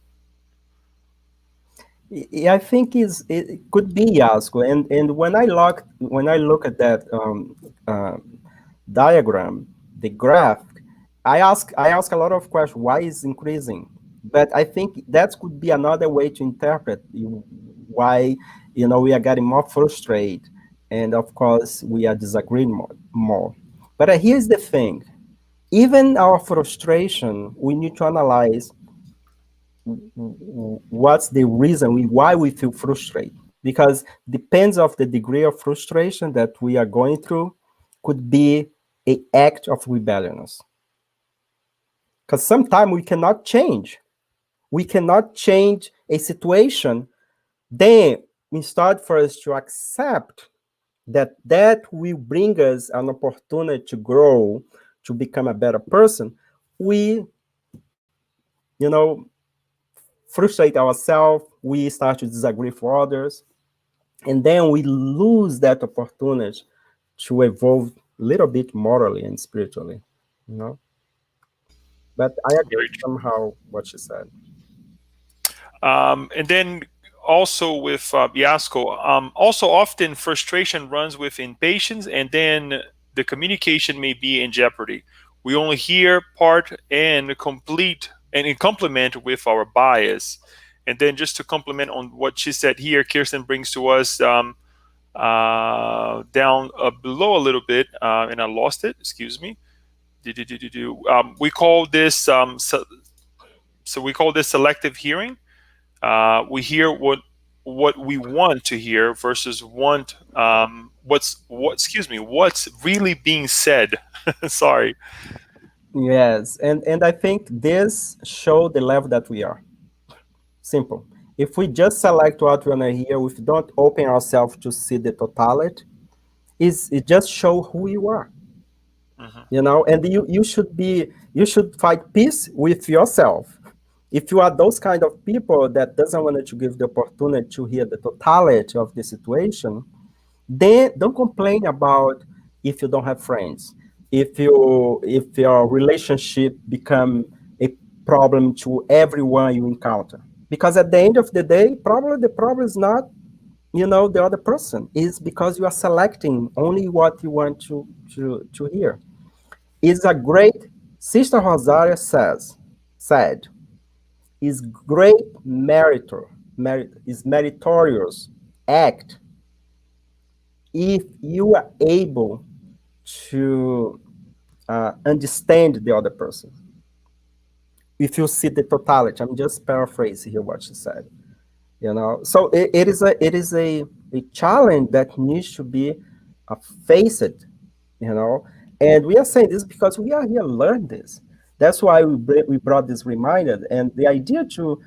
I think it could be Yasko, and when I look at that uh, diagram, the graph, I ask a lot of questions. Why is increasing? But I think that could be another way to interpret why we are getting more frustrated, and of course we are disagreeing more. But here's the thing: even our frustration, we need to analyze what's the reason why we feel frustrated, because depends of the degree of frustration that we are going through, could be a act of rebelliousness, because sometimes we cannot change a situation. Then we start for us to accept that will bring us an opportunity to grow, to become a better person. We you know frustrate ourselves, we start to disagree for others, and then we lose that opportunity to evolve a little bit morally and spiritually, you know. But I agree Very somehow what she said. And then also with Yasko, also often frustration runs with impatience, and then the communication may be in jeopardy. We only hear part and complete and in complement with our bias. And then just to complement on what she said here, Kirsten brings to us down below a little bit, and I lost it. Excuse me. We call this so we call this selective hearing. We hear what we want to hear versus want what's really being said. Sorry. Yes, and I think this show the level that we are. Simple. If we just select what we want to hear, if we don't open ourselves to see the totality, it just show who you are. Hmm. And you should find peace with yourself. If you are those kind of people that doesn't want to give the opportunity to hear the totality of the situation, then don't complain about if you don't have friends, if your relationship become a problem to everyone you encounter, because at the end of the day, probably the problem is not the other person, is because you are selecting only what you want to hear. Is a great Sister Rosaria said is great is meritorious act if you are able to understand the other person. If you see the totality, I'm just paraphrasing here what she said. So it is a challenge that needs to be faced. you know. And we are saying this because we are here to learn this. That's why we brought this reminder. And the idea to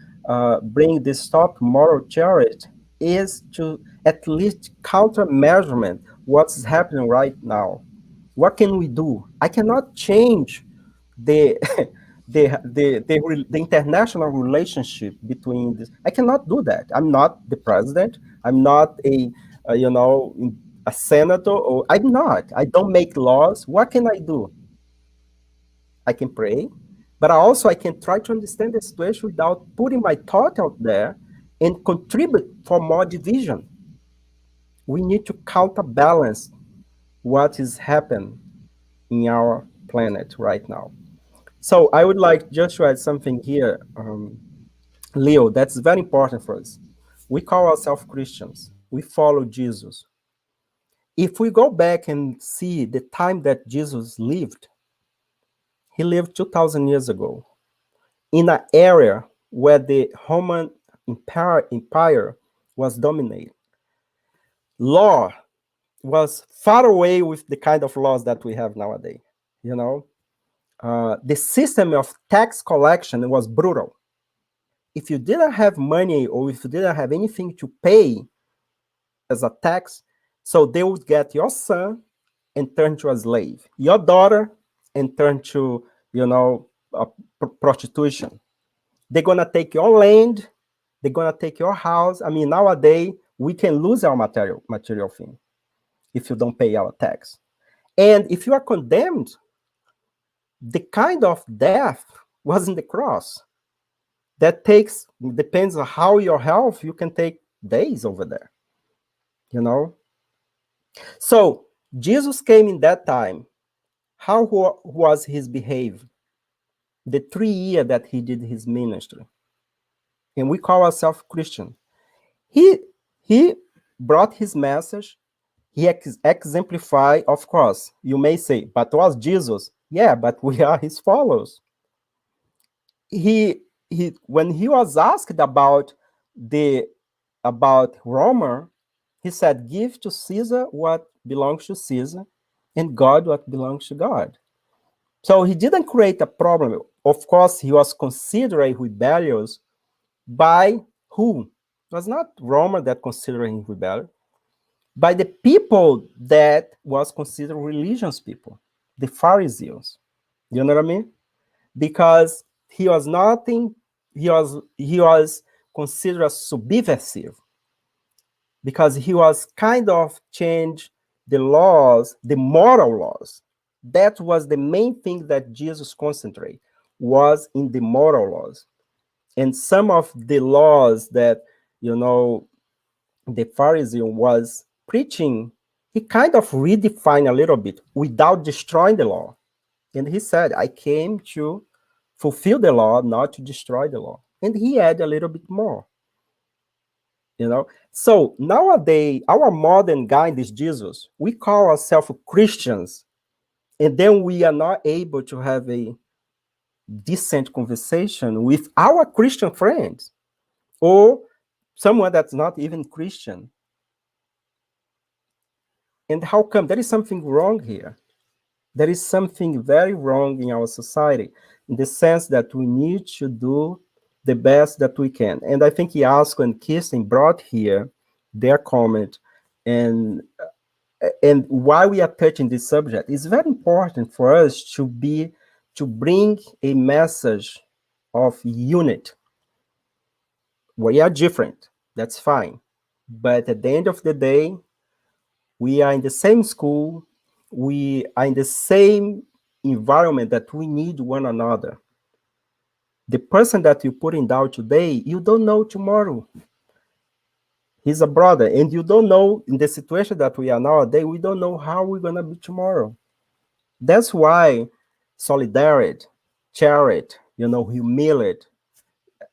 bring this top moral charity is to at least counter measurement what's happening right now. What can we do? I cannot change the the international relationship between this. I cannot do that. I'm not the president. I'm not a senator, or I'm not. I don't make laws. What can I do? I can pray, but I can try to understand the situation without putting my thought out there and contribute for more division. We need to counterbalance what is happening in our planet right now. So I would like just to add something here, Leo, that's very important for us. We call ourselves Christians. We follow Jesus. If we go back and see the time that Jesus lived, he lived 2,000 years ago in an area where the Roman Empire was dominated. Law was far away with the kind of laws that we have nowadays. You know, the system of tax collection was brutal. If you didn't have money or if you didn't have anything to pay as a tax, so they would get your son and turn to a slave, your daughter and turn to, prostitution. They're gonna take your land, they're gonna take your house. I mean, nowadays we can lose our material thing if you don't pay our tax. And if you are condemned, the kind of death wasn't the cross. That takes depends on how your health, you can take days over there, you know. So Jesus came in that time. How was his behavior? The 3 years that he did his ministry, and we call ourselves Christian. He brought his message. He exemplified. Of course, you may say, but was Jesus? Yeah, but we are his followers. He when he was asked the about Roma, he said, give to Caesar what belongs to Caesar, and God what belongs to God. So he didn't create a problem. Of course, he was considered rebellious by who? It was not Roma that considered him rebellious, by the people that was considered religious people, the Pharisees. You know what I mean? Because he was nothing, he was considered as subversive, because he was kind of changed the laws, the moral laws. That was the main thing that Jesus concentrated, was in the moral laws. And some of the laws that you know, the Pharisee was preaching, he kind of redefined a little bit without destroying the law. And he said, I came to fulfill the law, not to destroy the law. And he added a little bit more, you know. So nowadays, our modern guide is Jesus. We call ourselves Christians, and then we are not able to have a decent conversation with our Christian friends or someone that's not even Christian. And how come? There is something wrong here. There is something very wrong in our society in the sense that we need to do the best that we can. And I think Yasko and Kirsten brought here their comment, and why we are touching this subject is very important for us to bring a message of unity. We are different, that's fine, but at the end of the day, we are in the same school, we are in the same environment that we need one another. The person that you put in down today, you don't know tomorrow. He's a brother, and you don't know in the situation that we are nowadays, we don't know how we're gonna be tomorrow. That's why solidarity, charity, humility,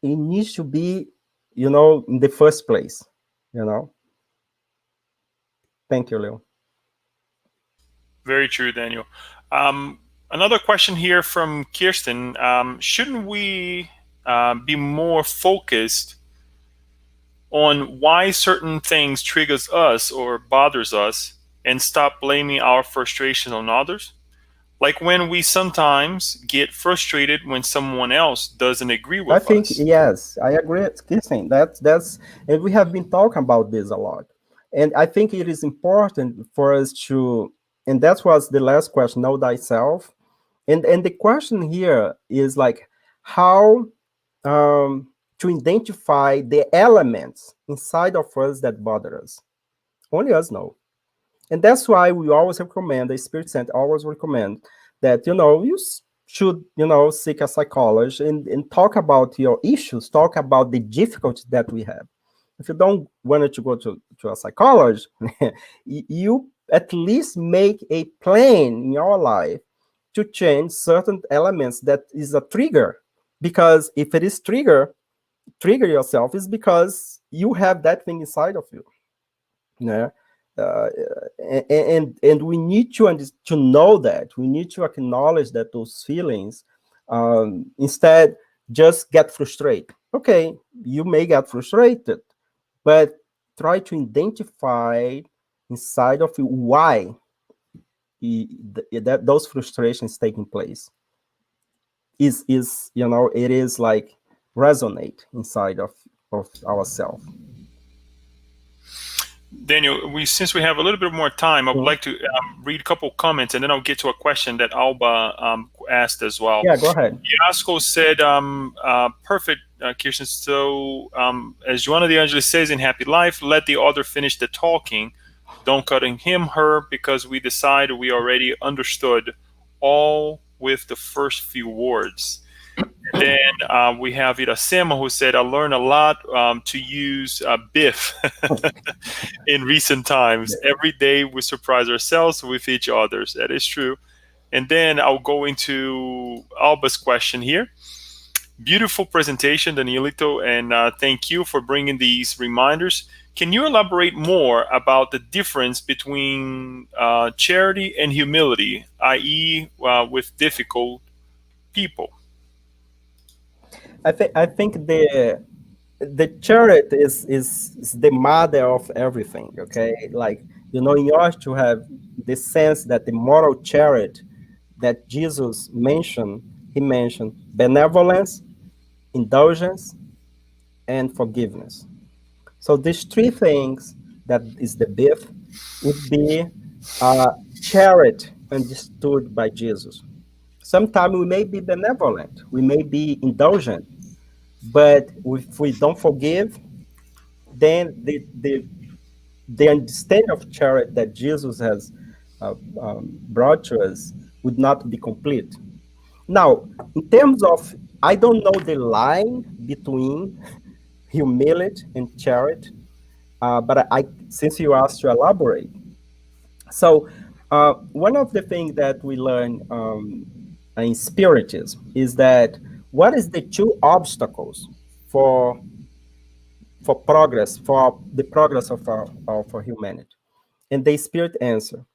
it needs to be, in the first place, you know. Thank you, Leo. Very true, Daniel. Another question here from Kirsten. Shouldn't we be more focused on why certain things triggers us or bothers us and stop blaming our frustration on others? Like when we sometimes get frustrated when someone else doesn't agree I with think us. yes, I agree with Kissing. That's and we have been talking about this a lot. And I think it is important for us to, and that was the last question, know thyself. And the question here is like how to identify the elements inside of us that bother us. Only us know. And that's why we always recommend, the Spirit Center always recommend that, you should, seek a psychologist and talk about your issues, talk about the difficulties that we have. If you don't want to go to a psychologist, you at least make a plan in your life to change certain elements that is a trigger. Because if it is trigger yourself, is because you have that thing inside of you. Yeah. Uh, and we need to know that we need to acknowledge that those feelings, instead just get frustrated. Okay, you may get frustrated, but try to identify inside of you why that those frustrations taking place is it is like resonate inside of ourselves. Daniel, since we have a little bit more time, I would Mhm. like to read a couple comments, and then I'll get to a question that Alba asked as well. Yeah, go ahead. Yasko said, "Perfect, Kirsten. So, as Joanna de Angelis says in Happy Life, let the other finish the talking. Don't cut in him, her, because we decided we already understood all with the first few words." Then we have Irasema who said, "I learned a lot to use Biff in recent times. Every day we surprise ourselves with each other." That is true. And then I'll go into Alba's question here. Beautiful presentation, Danielito, and thank you for bringing these reminders. Can you elaborate more about the difference between charity and humility, i.e., with difficult people? I think the chariot is the mother of everything. Okay, like, in order to have the sense that the moral chariot that Jesus mentioned, he mentioned benevolence, indulgence, and forgiveness. So these three things that is the birth would be chariot understood by Jesus. Sometimes we may be benevolent, we may be indulgent, but if we don't forgive, then the understanding of charity that Jesus has brought to us would not be complete. Now, in terms of, I don't know the line between humility and charity. But since you asked to elaborate, so one of the things that we learn in Spiritism is that what is the two obstacles for progress, for the progress of our humanity? And the Spirit answer: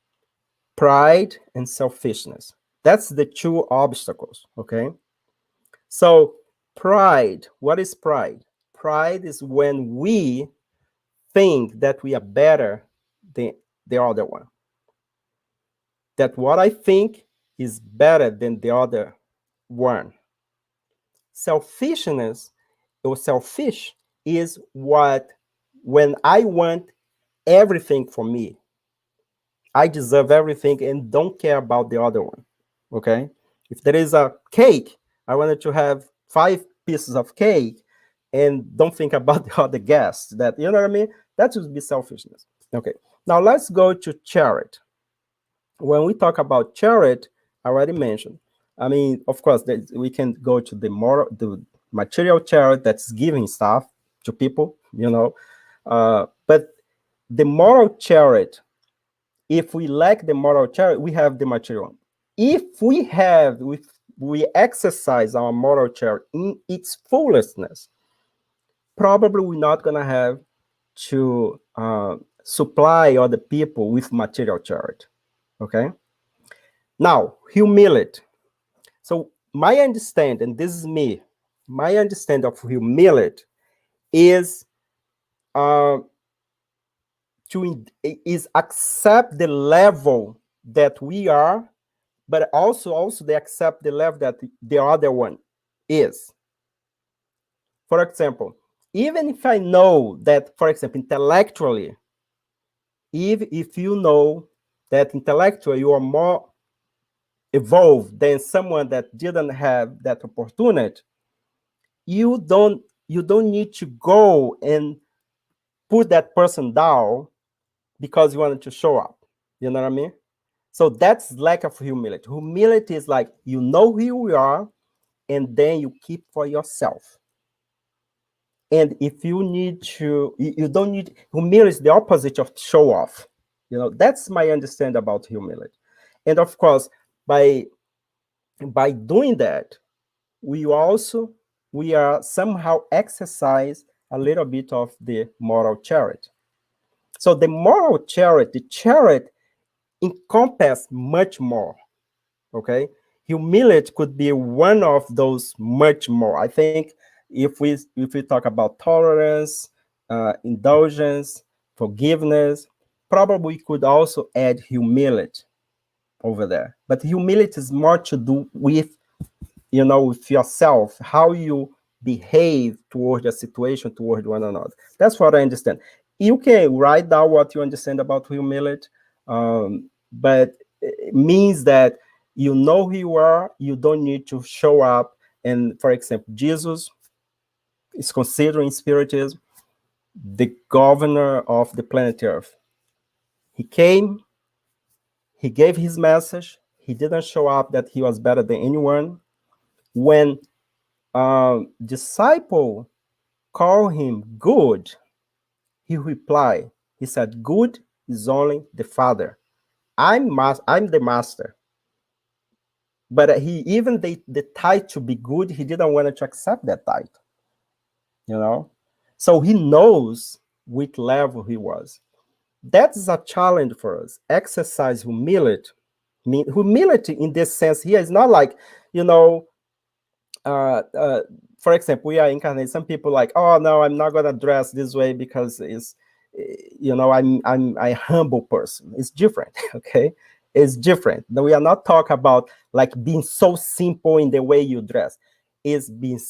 pride and selfishness. That's the two obstacles. Okay. So pride. What is pride? Pride is when we think that we are better than the other one. That what I think is better than the other one. Selfishness or selfish is what when I want everything for me. I deserve everything and don't care about the other one. Okay? If there is a cake, I wanted to have 5 pieces of cake and don't think about the other guests. That, you know what I mean? That would be selfishness. Okay. Now let's go to charity. When we talk about charity, I already mentioned. I mean, of course, we can go to the material charity that's giving stuff to people, but the moral charity, if we lack the moral charity, we have the material. If we exercise our moral charity in its fullness, probably we're not gonna have to supply other people with material charity. Okay. Now, humility. So my understanding, this is me, my understanding of humility is uh, is accept the level that we are, but also they accept the level that the other one is. For example, even if I know that, for example, intellectually, if you know that intellectually you are more evolved than someone that didn't have that opportunity, you don't need to go and put that person down because you wanted to show up. You know what I mean? So that's lack of humility. Humility is like you know who you are, and then you keep for yourself. And if you need to, you don't need humility is the opposite of show off. That's my understanding about humility. And of course, by doing that, we are somehow exercise a little bit of the moral charity. So the moral charity encompass much more. Okay, humility could be one of those much more. I think if we talk about tolerance, indulgence, forgiveness, probably we could also add humility over there. But humility is more to do with yourself, how you behave toward the situation, toward one another. That's what I understand. You can write down what you understand about humility, but it means that you know who you are, you don't need to show up. And for example, Jesus is considering Spiritism the governor of the planet Earth. He came, he gave his message, he didn't show up that he was better than anyone. When disciple call him good, he replied, he said, good is only the Father. I'm the master. But he even the title to be good, he didn't want to accept that title. You know? So he knows which level he was. That is a challenge for us. Exercise humility. I mean, humility in this sense here is not like, you know, uh, uh, for example, we are incarnated. Some people like, oh no, I'm not gonna dress this way because I'm a humble person. It's different, okay? It's different. We are not talking about like being so simple in the way you dress. It's being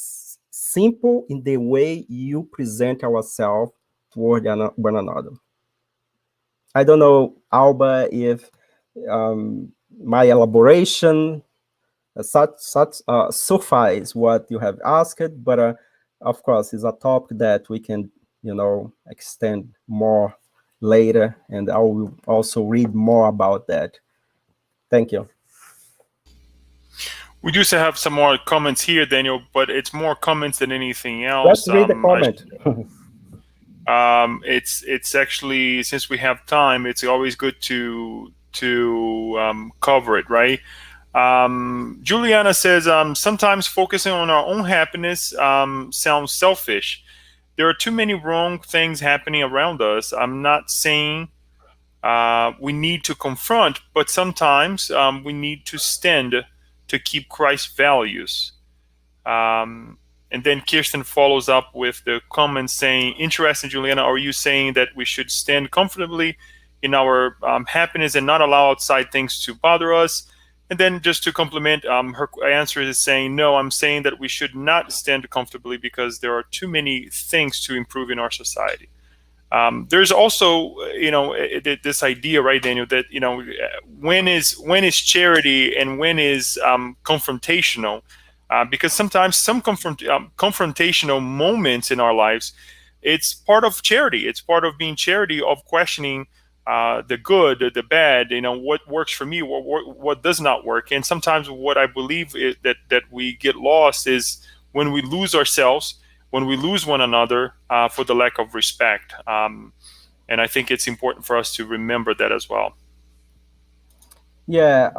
simple in the way you present ourselves toward one another. I don't know, Alba, if my elaboration suffice what you have asked, but of course, it's a topic that we can, extend more later, and I will also read more about that. Thank you. We do have some more comments here, Daniel, but it's more comments than anything Let's else. read the comment. It's actually, since we have time, it's always good to cover it, right? Juliana says sometimes focusing on our own happiness sounds selfish. There are too many wrong things happening around us. I'm not saying we need to confront, but sometimes we need to stand to keep Christ's values. Um, and then Kirsten follows up with the comment saying, interesting, Juliana, are you saying that we should stand comfortably in our happiness and not allow outside things to bother us? And then just to complement, her answer is saying, no, I'm saying that we should not stand comfortably because there are too many things to improve in our society. There's also, this idea, right, Daniel, that when is charity and when is confrontational, because sometimes some confrontational moments in our lives, it's part of charity. It's part of being charity, of questioning the good, the bad. What works for me, what does not work, and sometimes what I believe is that we get lost is when we lose ourselves, when we lose one another for the lack of respect. And I think it's important for us to remember that as well. Yeah,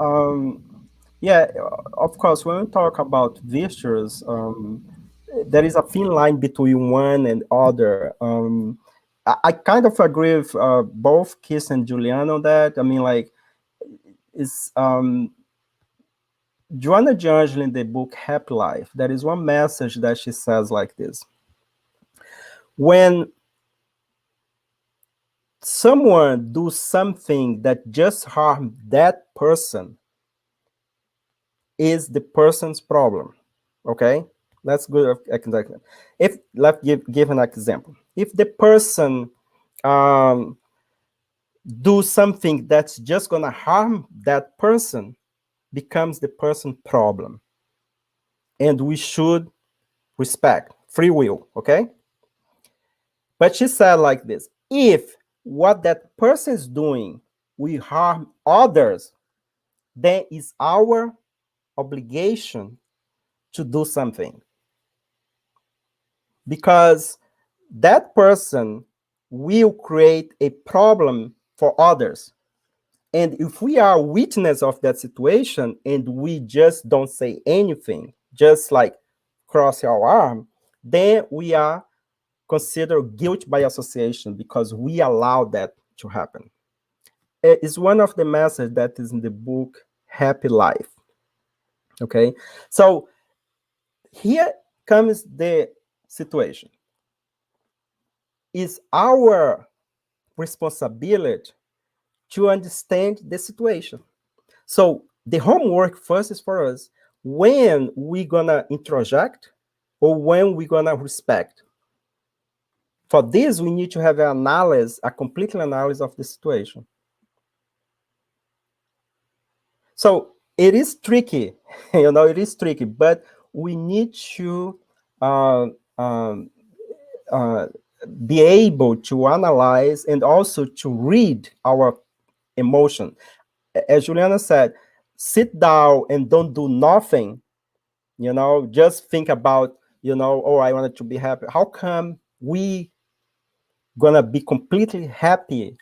yeah, of course, when we talk about virtues, there is a thin line between one and other. I kind of agree with both Kiss and Julian on that. I mean, like, it's Joanna D'Angelo in the book Happy Life. There is one message that she says like this: when someone do something that just harm that person, is the person's problem. Okay, let's go exactly. If let's give an example. If the person um, do something that's just gonna harm that person, becomes the person problem, and we should respect free will. Okay, but she said like this: if what that person is doing will harm others, then it's our obligation to do something, because that person will create a problem for others. And if we are witness of that situation and we just don't say anything, just like cross our arm, then we are considered guilt by association because we allow that to happen. It's one of the messages that is in the book Happy Life. Okay, so here comes the situation. It's our responsibility to understand the situation. So the homework first is for us: when we gonna introject or when we gonna respect. For this, we need to have an analysis, a complete analysis of the situation. So it is tricky, it is tricky, but we need to uh, um, uh, be able to analyze and also to read our emotion. As Juliana said, sit down and don't do nothing, just think about, oh, I wanted to be happy. How come we gonna be completely happy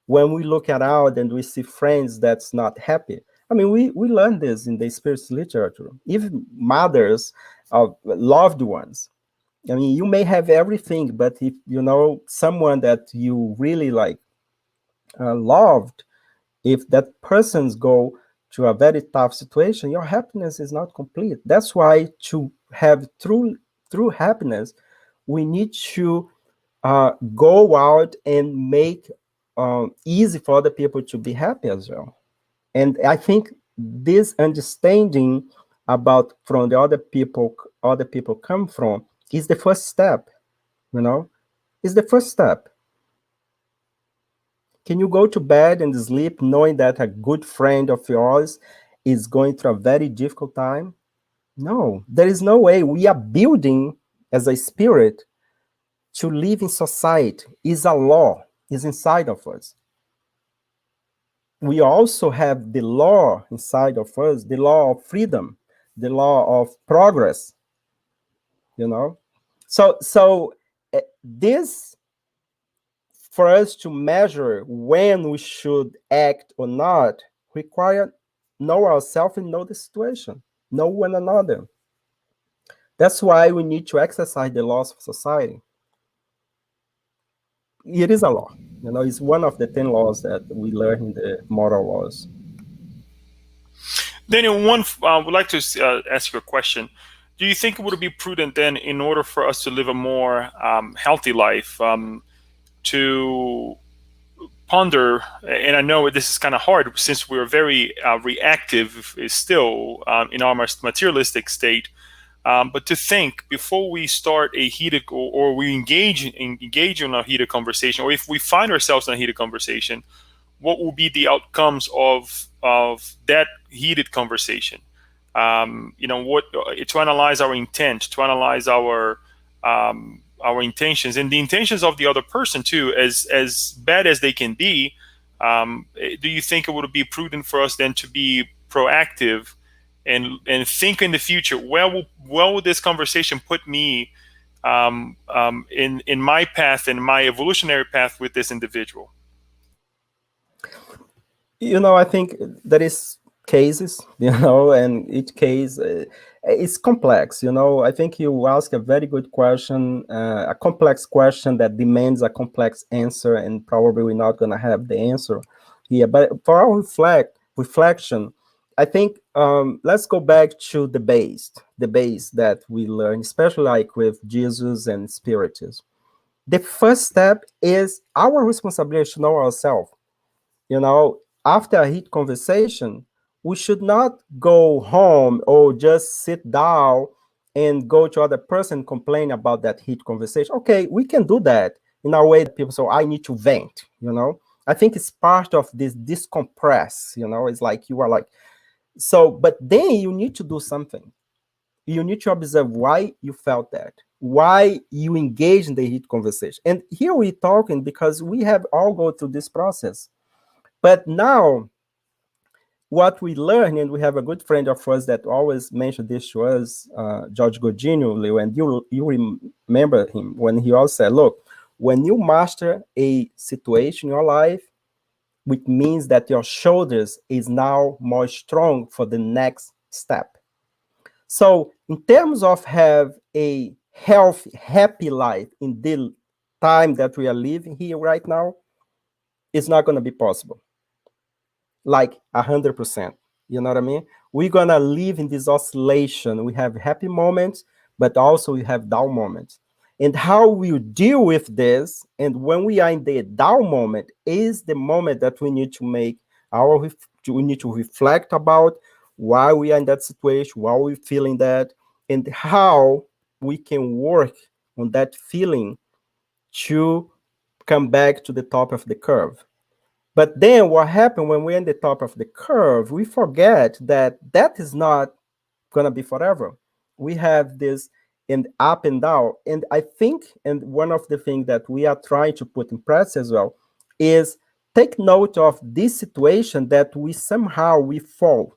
when we look around and we see friends that's not happy? I mean, we learn this in the spirit literature. Even mothers of loved ones. I mean, you may have everything, but if someone that you really like loved, if that person's go to a very tough situation, your happiness is not complete. That's why to have true happiness, we need to go out and make easy for other people to be happy as well. And I think this understanding about from the other people come from is the first step. Is the first step. Can you go to bed and sleep knowing that a good friend of yours is going through a very difficult time? No, there is no way. We are building as a spirit to live in society. Is a law, is inside of us. We also have the law inside of us, the law of freedom. the law of progress, you know. So this, for us to measure when we should act or not, require know ourselves and know the situation, know one another. That's why we need to exercise the laws of society. It is a law. It's one of the 10 laws that we learn in the moral laws. Daniel, I would like to ask you a question. Do you think it would be prudent then, in order for us to live a more healthy life, to ponder? And I know this is kind of hard since we're very reactive still in our materialistic state. But to think before we start a heated, or we engage in a heated conversation, or if we find ourselves in a heated conversation, what will be the outcomes of that heated conversation? What to analyze our intent, to analyze our intentions, and the intentions of the other person too, as bad as they can be. Do you think it would be prudent for us then to be proactive and think in the future? Where will this conversation put me in my path, in my evolutionary path with this individual? I think there is cases, and each case is complex. I think you ask a very good question, a complex question that demands a complex answer, and probably we're not going to have the answer here. But for our reflection, I think let's go back to the base that we learned, especially like with Jesus and Spiritism. The first step is our responsibility to know ourselves. After a heat conversation, we should not go home or just sit down and go to other person and complain about that heat conversation. Okay, we can do that in a way that people say, I need to vent. I think it's part of this decompress. It's like you are like, so, but then you need to do something. You need to observe why you felt that, why you engage in the heat conversation. And here we're talking because we have all go through this process. But now, what we learn, and we have a good friend of ours that always mentioned this to us, George Godinho, and you remember him when he always said, look, when you master a situation in your life, which means that your shoulders is now more strong for the next step. So in terms of have a healthy, happy life in the time that we are living here right now, it's not going to be possible. Like 100%. You know what I mean? We're gonna live in this oscillation. We have happy moments, but also we have down moments. And how we deal with this, and when we are in the down moment, is the moment that we need to make we need to reflect about why we are in that situation, why we're feeling that, and how we can work on that feeling to come back to the top of the curve. But then what happened when we're in the top of the curve, we forget that that is not going to be forever. We have this in up and down. And I think, and one of the things that we are trying to put in practice as well, is take note of this situation that we fall.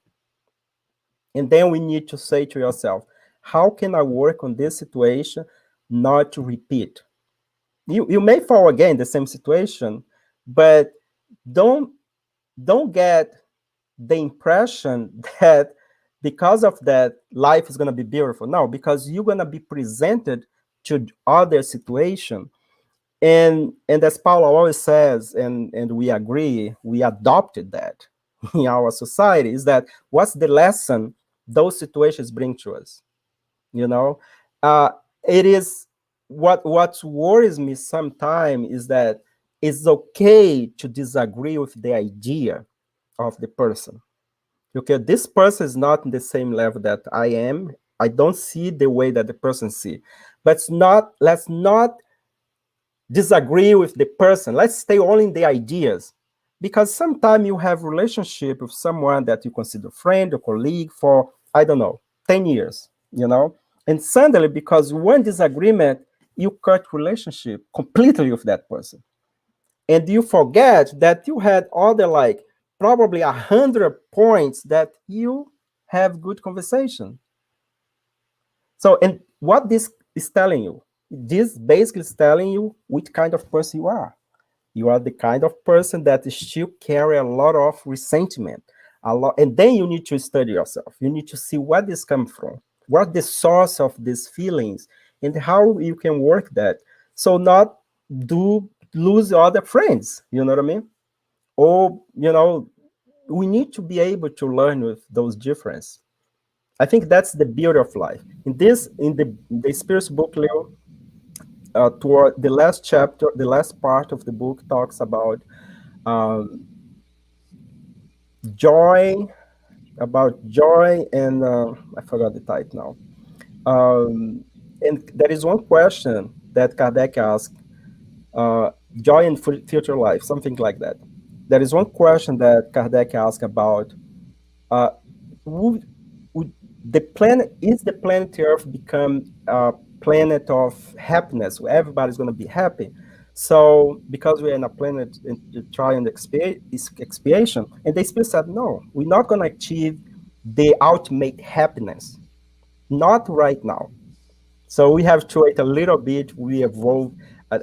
And then we need to say to yourself, how can I work on this situation not to repeat? You may fall again in the same situation, but don't get the impression that because of that life is going to be beautiful. No, because you're going to be presented to other situation, and as Paulo always says, and we agree, we adopted that in our society, is that what's the lesson those situations bring to us? you know uh it is what worries me sometimes is that it's okay to disagree with the idea of the person. Okay, this person is not in the same level that I am. I don't see the way that the person see, but let's not disagree with the person. Let's stay only in the ideas, because sometimes you have relationship with someone that you consider friend or colleague for, I don't know, 10 years, and suddenly because one disagreement, you cut relationship completely with that person, and you forget that you had other, like, probably 100 points that you have good conversation. So, and what this is telling you, this basically is telling you which kind of person you are. You are the kind of person that still carry a lot of resentment, a lot, and then you need to study yourself. You need to see where this comes from, what the source of these feelings, and how you can work that. So not do lose other friends. You know what I mean? Or we need to be able to learn with those differences. I think that's the beauty of life. In the Spirit's book, Leo, toward the last chapter, the last part of the book talks about um, joy, and I forgot the title now. And there is one question that Kardec asked, joy and future life, something like that. There is one question that Kardec asked about uh, would, would the planet Earth become a planet of happiness where everybody's going to be happy? So because we're in a planet in trial and expiation, and they still said no, we're not going to achieve the ultimate happiness, not right now. So we have to wait a little bit. We evolve at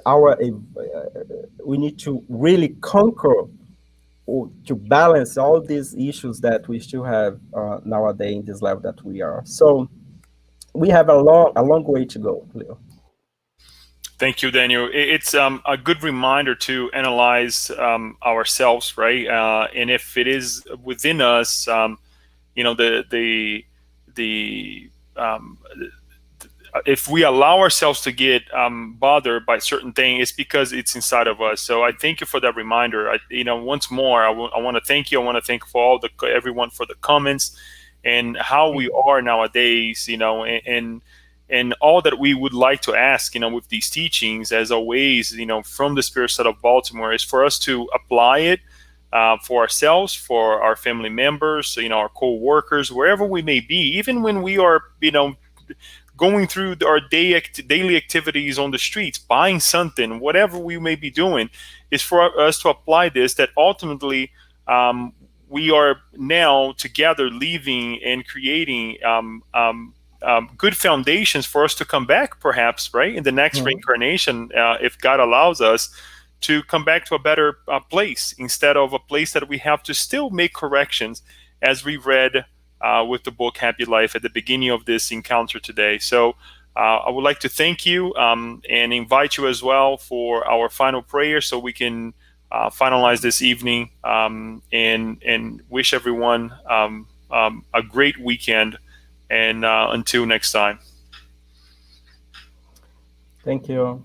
we need to really conquer or to balance all these issues that we still have nowadays in this level that we are. So we have a long way to go, Leo. Thank you, Daniel. It's a good reminder to analyze ourselves, right? And if it is within us, the if we allow ourselves to get bothered by certain things, it's because it's inside of us. So I thank you for that reminder. Once more, I want to thank you. I want to thank for everyone for the comments and how we are nowadays. And all that we would like to ask, with these teachings, as always, from the Spirit Set of Baltimore, is for us to apply it for ourselves, for our family members, our co-workers, wherever we may be, even when we are, going through our daily activities on the streets, buying something, whatever we may be doing, is for us to apply this, that ultimately we are now together leaving and creating good foundations for us to come back, perhaps, right, in the next Mhm. reincarnation, if God allows us to come back to a better place, instead of a place that we have to still make corrections, as we read with the book Happy Life at the beginning of this encounter today. So I would like to thank you and invite you as well for our final prayer, so we can finalize this evening, and wish everyone a great weekend. And until next time. Thank you.